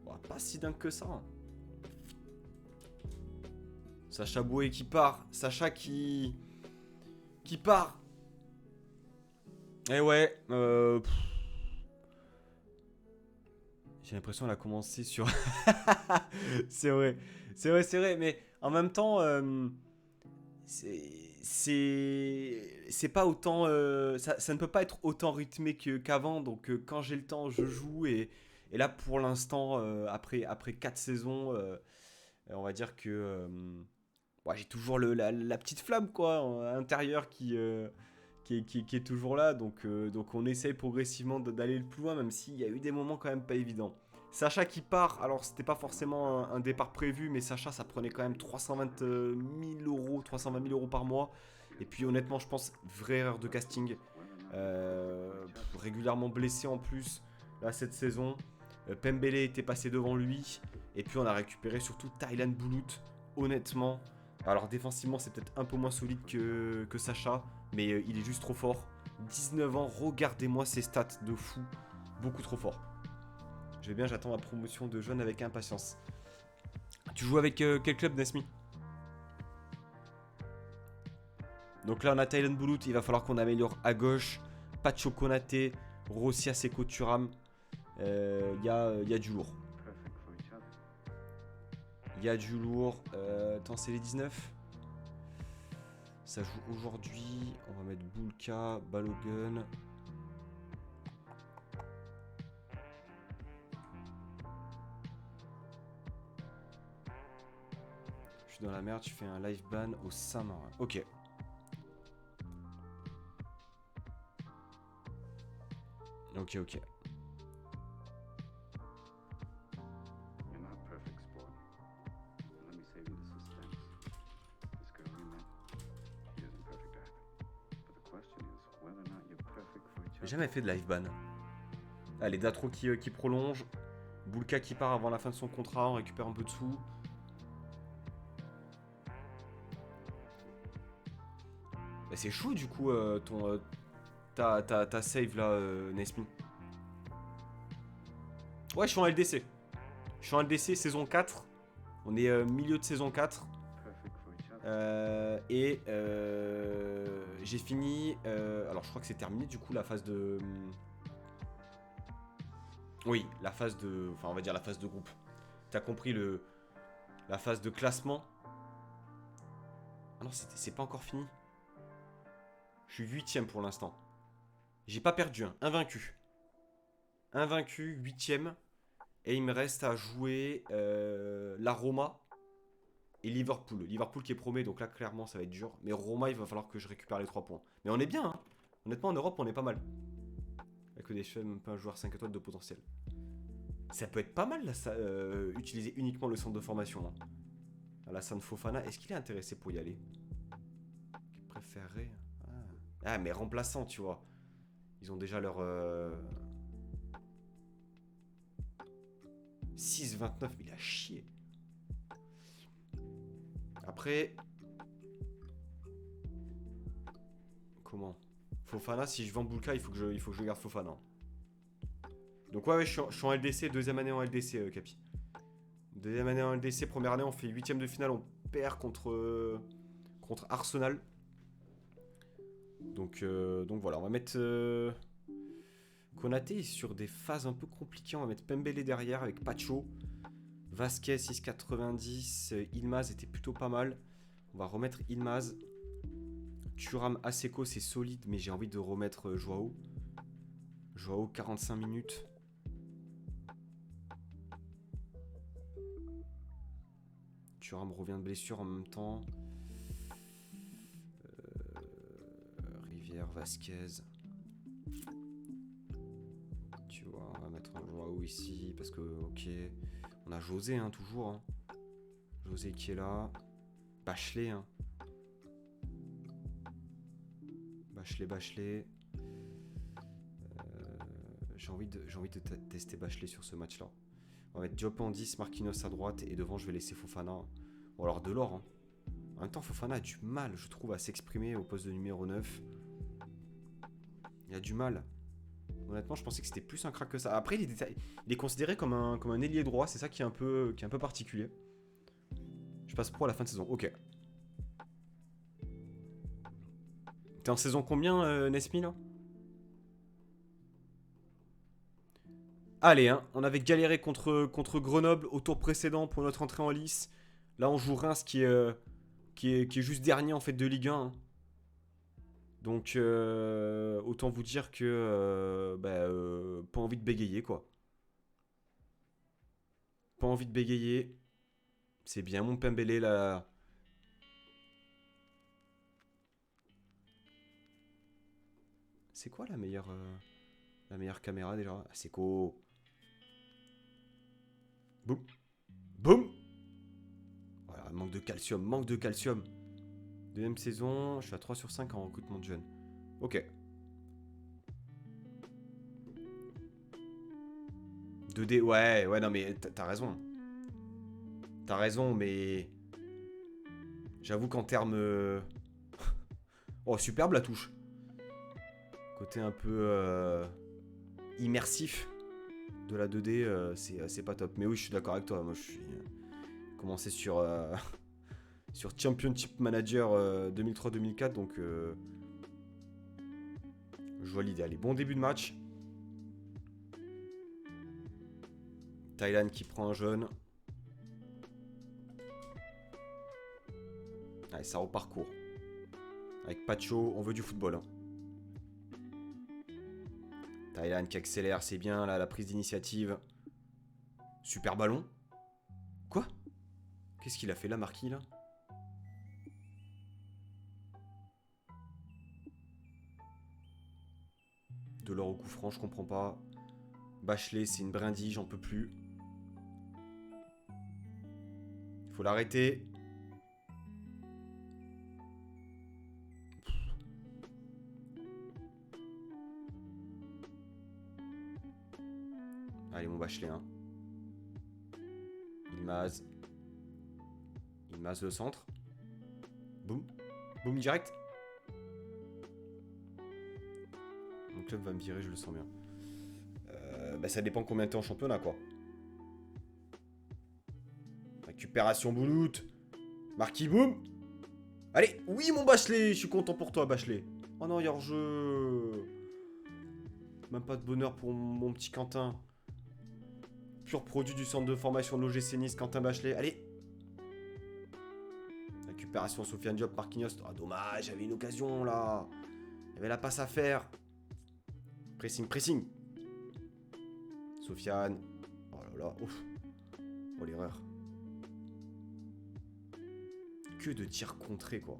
Bah, pas si dingue que ça. Hein. Sacha Boé qui part. Sacha qui part. Eh ouais. J'ai l'impression qu'elle a commencé sur... C'est vrai. C'est vrai. Mais en même temps... c'est pas autant ça ne peut pas être autant rythmé qu'avant, donc quand j'ai le temps je joue, et là pour l'instant après 4 saisons, on va dire que ouais, j'ai toujours la petite flamme quoi à l'intérieur qui est toujours là, donc on essaye progressivement d'aller le plus loin, même s'il y a eu des moments quand même pas évidents. Sacha qui part, alors c'était pas forcément un départ prévu, mais Sacha ça prenait quand même 320 000 euros par mois. Et puis honnêtement, je pense, vraie erreur de casting. Régulièrement blessé en plus, là cette saison. Pembele était passé devant lui. Et puis on a récupéré surtout Taylan Boulout, honnêtement. Alors défensivement, c'est peut-être un peu moins solide que Sacha, mais il est juste trop fort. 19 ans, regardez-moi ses stats de fou. Beaucoup trop fort. Je vais bien, j'attends ma promotion de jeune avec impatience. Tu joues avec quel club, Nesmi? Donc là, on a Taylan Boulout. Il va falloir qu'on améliore à gauche. Pacho Konaté, Rossia Seko Thuram. Il y a du lourd. Il y a du lourd. Attends, c'est les 19. Ça joue aujourd'hui. On va mettre Bulka, Balogun. Je suis dans la merde, tu fais un live ban au Saint-Marin. Ok. Ok. J'ai jamais fait de live ban. Allez, Datro qui prolonge. Bulka qui part avant la fin de son contrat, on récupère un peu de sous. Bah, c'est chaud du coup ta save là, Nesmi. Ouais, je suis en LDC. Je suis en LDC saison 4. On est milieu de saison 4. J'ai fini. Alors je crois que c'est terminé du coup la phase de. Oui, la phase de. Enfin, on va dire la phase de groupe. T'as compris la phase de classement. Ah non, c'est pas encore fini. Je suis 8ème pour l'instant. J'ai pas perdu, hein. Invaincu. Invaincu, 8ème. Et il me reste à jouer la Roma et Liverpool. Liverpool qui est promet, donc là clairement ça va être dur. Mais Roma, il va falloir que je récupère les 3 points. Mais on est bien, hein. Honnêtement en Europe on est pas mal. Avec des chefs, même pas un joueur 5 étoiles de potentiel. Ça peut être pas mal là, ça, utiliser uniquement le centre de formation. Hein. Alassane Fofana, est-ce qu'il est intéressé pour y aller? Il préférerait. Ah mais remplaçant, tu vois. Ils ont déjà leur 6,29, il a chié. Après, comment? Fofana, si je vends Bulka, il faut que je garde Fofana. Donc ouais, je suis en LDC, deuxième année en LDC, Capi. Deuxième année en LDC, première année, on fait 8ème de finale, on perd contre Arsenal. Donc voilà, on va mettre Konaté sur des phases un peu compliquées. On va mettre Pembele derrière avec Pacho. Vasquez 6,90. Ilmaz était plutôt pas mal. On va remettre Ilmaz. Thuram Aseko, c'est solide, mais j'ai envie de remettre Joao. Joao, 45 minutes. Thuram revient de blessure en même temps. Rivière, Vasquez. Tu vois, on va mettre un Joao ici parce que, ok. On a José, hein, toujours. Hein. José qui est là. Bachelet, hein. Bachelet. J'ai envie de tester Bachelet sur ce match-là. On va mettre Diop en 10, Marquinhos à droite, et devant, je vais laisser Fofana. Bon, alors Delors. Hein. En même temps, Fofana a du mal, je trouve, à s'exprimer au poste de numéro 9. Il a du mal. Honnêtement, je pensais que c'était plus un crack que ça. Après, il est considéré comme un ailier droit, c'est ça qui est un peu particulier. Je passe pro à la fin de saison. Ok. T'es en saison combien, Nesmi, là? Allez, hein, on avait galéré contre Grenoble au tour précédent pour notre entrée en lice. Là, on joue Reims qui est juste dernier en fait de Ligue 1. Hein. Donc, autant vous dire que pas envie de bégayer, quoi. Pas envie de bégayer. C'est bien mon Pembele, là. C'est quoi la meilleure caméra, déjà? Ah, c'est quoi? Boum. Boum. Voilà, manque de calcium. Deuxième saison, je suis à 3 sur 5 en recrutement de jeunes. Ok. 2D, ouais, non mais t'as raison. T'as raison, mais... J'avoue qu'en termes... Oh, superbe la touche. Côté un peu immersif de la 2D, c'est pas top. Mais oui, je suis d'accord avec toi. Moi, je suis commencé sur sur Championship Manager 2003-2004, donc je vois l'idée. Allez, bon début de match. Thaïlande qui prend un jeune. Allez, ça repart court. Avec Pacho, on veut du football. Hein. Thaïlande qui accélère, c'est bien là, la prise d'initiative. Super ballon. Quoi? Qu'est-ce qu'il a fait là, Marquis, là? De l'or au coup franc, je comprends pas. Bachelet, c'est une brindille, j'en peux plus. Il faut l'arrêter. Allez, mon Bachelet, hein. Ilmaz. Ilmaz, le centre. Boum. Boum, direct. Mon club va me virer, je le sens bien. Ça dépend combien de temps en championnat, quoi. Récupération Bouloute. Marquis, boum. Allez, oui, mon Bachelet. Je suis content pour toi, Bachelet. Oh non, il y a hors-jeu. Même pas de bonheur pour mon petit Quentin. Pur produit du centre de formation de l'OGC Nice, Quentin Bachelet. Allez. Récupération Sofiane Diop, Marquinhos. Ah, dommage, j'avais une occasion là. Il y avait la passe à faire. Pressing. Sofiane. Oh là là, ouf. Oh l'erreur. Que de tirs contrés, quoi.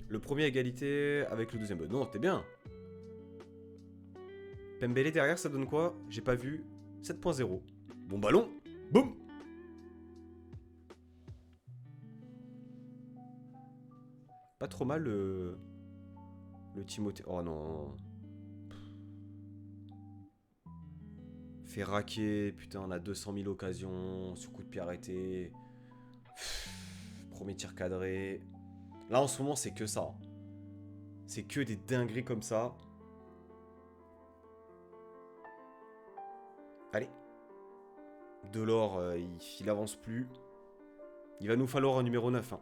Le premier égalité avec le deuxième. Non, t'es bien. Pembele derrière, ça donne quoi? J'ai pas vu. 7.0. Bon ballon. Boum. Pas trop mal le Timothée. Oh non. Fait raquer. Putain, on a 200 000 occasions. Sur coup de pied arrêté. Premier tir cadré. Là, en ce moment, c'est que ça. C'est que des dingueries comme ça. Allez. Delors, il avance plus. Il va nous falloir un numéro 9. Hein.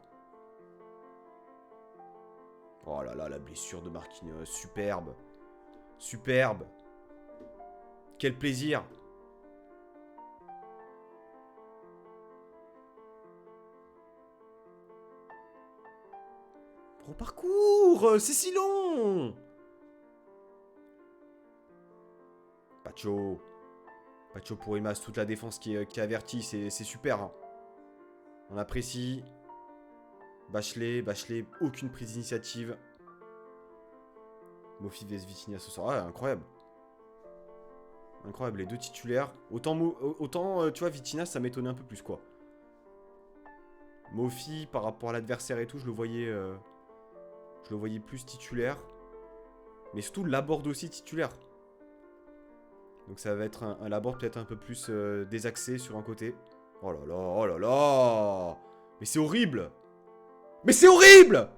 Oh là là, la blessure de Marquinhos. Superbe. Superbe. Quel plaisir. Reparcours. C'est si long. Pacho. Pacho pour Imas, toute la défense qui est avertie, c'est super. Hein. On apprécie. Bachelet, aucune prise d'initiative. Mofi vs Vitinha ce soir. Ah, incroyable. Incroyable, les deux titulaires. Autant tu vois, Vitinha, ça m'étonnait un peu plus, quoi. Mofi, par rapport à l'adversaire et tout, je le voyais plus titulaire. Mais surtout, Laborde aussi titulaire. Donc ça va être un Laborde peut-être un peu plus désaxé sur un côté. Oh là là, oh là là. Mais c'est horrible. Mais c'est horrible.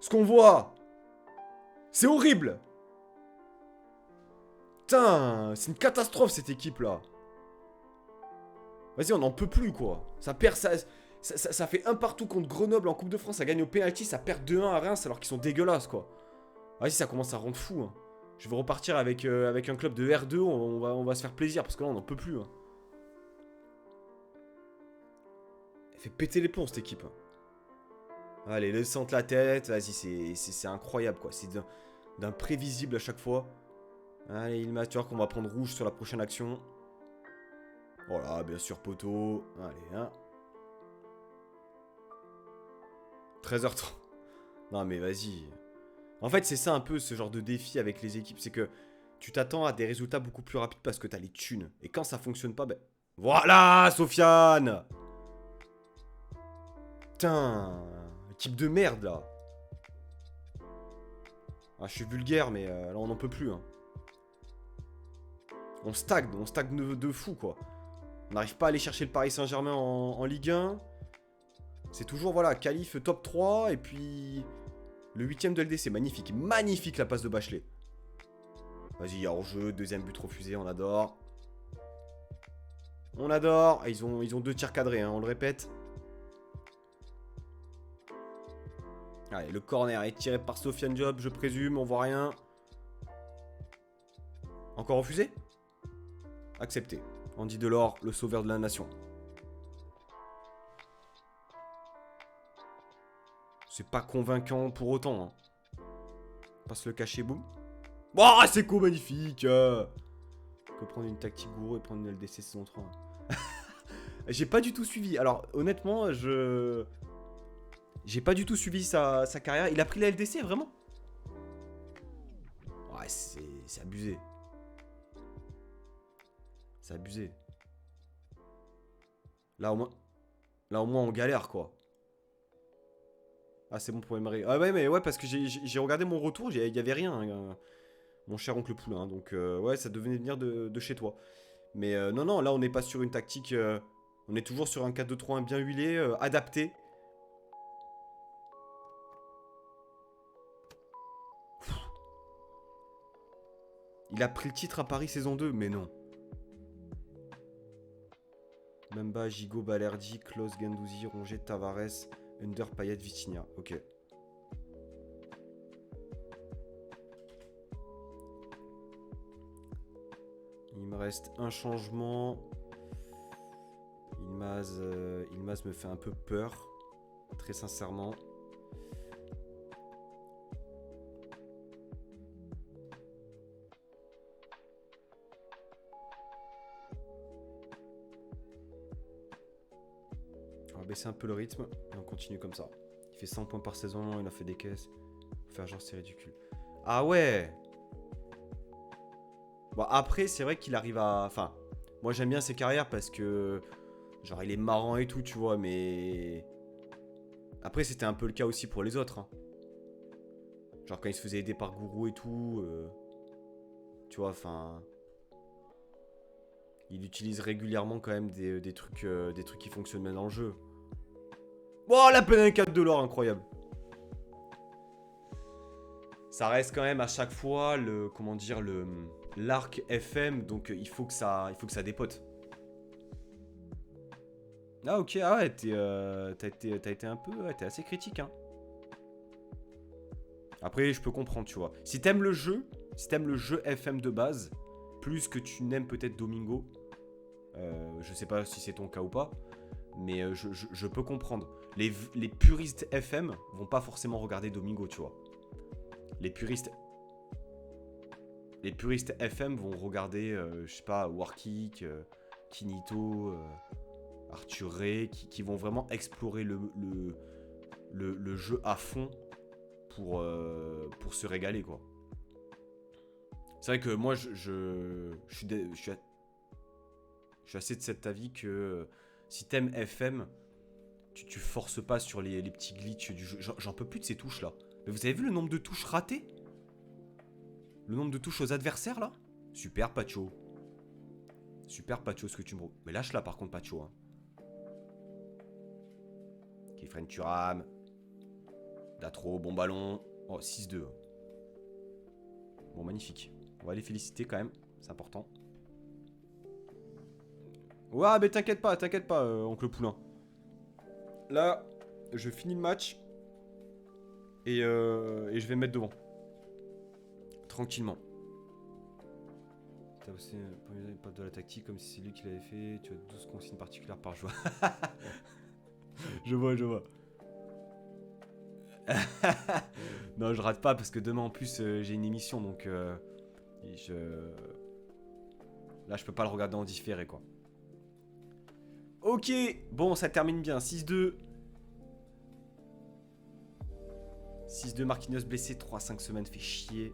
Ce qu'on voit. C'est horrible. Putain, c'est une catastrophe cette équipe là. Vas-y, on n'en peut plus quoi. Ça perd, ça fait un partout contre Grenoble en Coupe de France. Ça gagne au penalty, ça perd 2-1 à Reims alors qu'ils sont dégueulasses quoi. Vas-y, ça commence à rendre fou. Hein. Je vais repartir avec un club de R2. On va se faire plaisir parce que là on n'en peut plus. Hein. Elle fait péter les plombs cette équipe. Hein. Allez, le centre la tête. Vas-y, c'est incroyable quoi. C'est d'un prévisible à chaque fois. Allez, il m'a qu'on va prendre rouge sur la prochaine action. Voilà, bien sûr, poteau. Allez, hein. 13h30. Non, mais vas-y. En fait, c'est ça un peu ce genre de défi avec les équipes. C'est que tu t'attends à des résultats beaucoup plus rapides parce que t'as les thunes. Et quand ça fonctionne pas, ben. Voilà, Sofiane! Putain, équipe de merde là. Ah, je suis vulgaire, mais là on n'en peut plus. Hein. On stagne de fou quoi. On n'arrive pas à aller chercher le Paris Saint-Germain en Ligue 1. C'est toujours, voilà, qualif top 3. Et puis, le 8ème de LDC. Magnifique. Magnifique la passe de Bachelet. Vas-y, il y a hors-jeu. Deuxième but refusé. On adore. On adore. Ah, ils ont 2 tirs cadrés, hein, on le répète. Allez, le corner est tiré par Sofiane Diop, je présume. On voit rien. Encore refusé? Accepté. Andy Delors, le sauveur de la nation. C'est pas convaincant pour autant. Hein. Passe le cachet, boum. Oh, c'est cool, magnifique. On peut prendre une tactique gourou et prendre une LDC saison 3. J'ai pas du tout suivi. Alors, honnêtement, j'ai pas du tout suivi sa carrière. Il a pris la LDC, vraiment? Ouais, c'est abusé. C'est abusé. Là au moins on galère quoi. Ah c'est bon pour Emery. Ah ouais mais ouais parce que j'ai regardé mon retour, il y avait rien. Hein, mon cher oncle Poulain. Donc ouais ça devait venir de chez toi. Mais non là on n'est pas sur une tactique. On est toujours sur un 4-2-3-1 bien huilé, adapté. Il a pris le titre à Paris saison 2, mais non. Memba, Gigot, Balerdi, Klose, Gendouzi, Ronget, Tavares, Under, Payet, Vitinha. Ok. Il me reste un changement. Ilmaz me fait un peu peur. Très sincèrement. On va baisser un peu le rythme et on continue comme ça. Il fait 100 points par saison, il a fait des caisses. Faut faire genre c'est ridicule. Ah ouais. Bon après c'est vrai qu'il arrive à... Enfin, moi j'aime bien ses carrières parce que... Genre il est marrant et tout tu vois mais... Après c'était un peu le cas aussi pour les autres. Hein. Genre quand il se faisait aider par Gourou et tout... Tu vois enfin... Il utilise régulièrement quand même des trucs qui fonctionnent bien dans le jeu. Oh la peine 4 de l'or incroyable. Ça reste quand même à chaque fois le comment dire l'arc FM donc il faut que ça dépote. Ah ok, ah ouais, t'as été un peu... Ouais, t'es assez critique, hein. Après, je peux comprendre, tu vois. Si t'aimes le jeu FM de base, plus que tu n'aimes peut-être Domingo, je sais pas si c'est ton cas ou pas, mais je peux comprendre. Les puristes FM vont pas forcément regarder Domingo, tu vois. Les puristes FM vont regarder, je sais pas, Warkick, Kinito, Arthur Ray, qui vont vraiment explorer le jeu à fond pour se régaler, quoi. C'est vrai que moi, je suis assez de cet avis que si t'aimes FM, tu forces pas sur les petits glitches du jeu. J'en peux plus de ces touches là. Mais vous avez vu le nombre de touches ratées? Le nombre de touches aux adversaires là? Super Pacho. Super Pacho, ce que tu me... Mais lâche là par contre Pacho. Hein. Kefren Turam. Datro, bon ballon. Oh, 6-2. Bon, magnifique. On va les féliciter quand même. C'est important. Ouais, mais t'inquiète pas, oncle Poulain. Là, je finis le match. Et je vais me mettre devant. Tranquillement. T'as aussi pas de la tactique comme si c'est lui qui l'avait fait. Tu as 12 consignes particulières par joueur. Je vois. Non, je rate pas parce que demain en plus j'ai une émission donc là je peux pas le regarder en différé quoi. Ok, bon ça termine bien. 6-2. 6-2, Marquinhos blessé, 3-5 semaines, fait chier.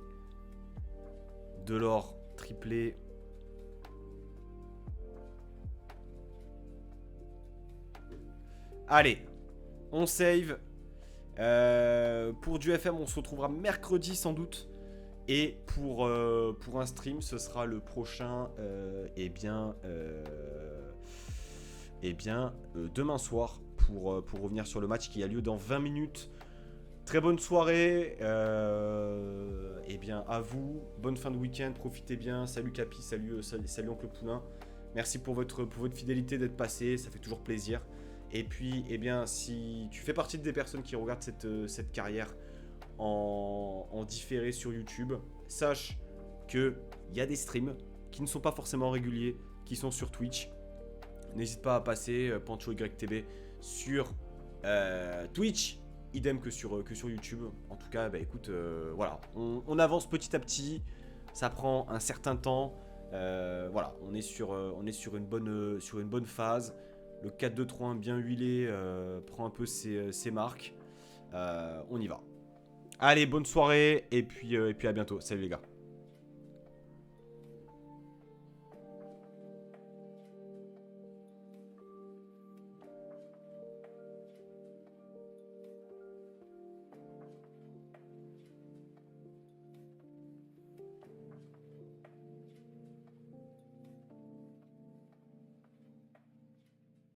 Delors, triplé. Allez, on save. Pour du FM, on se retrouvera mercredi sans doute. Et pour un stream, ce sera le prochain, demain soir pour revenir sur le match qui a lieu dans 20 minutes. Très bonne soirée, à vous, bonne fin de week-end, profitez bien, salut Capi, salut Oncle Poulain, merci pour votre fidélité d'être passé, ça fait toujours plaisir. Et puis, si tu fais partie des personnes qui regardent cette carrière en différé sur YouTube, sache qu'il y a des streams qui ne sont pas forcément réguliers, qui sont sur Twitch. N'hésite pas à passer Pancho YTB sur Twitch. Idem que sur YouTube. En tout cas, écoute, voilà. On avance petit à petit. Ça prend un certain temps. Voilà, on est sur une bonne phase. Le 4-2-3-1 bien huilé prend un peu ses marques. On y va. Allez, bonne soirée. Et puis à bientôt. Salut les gars.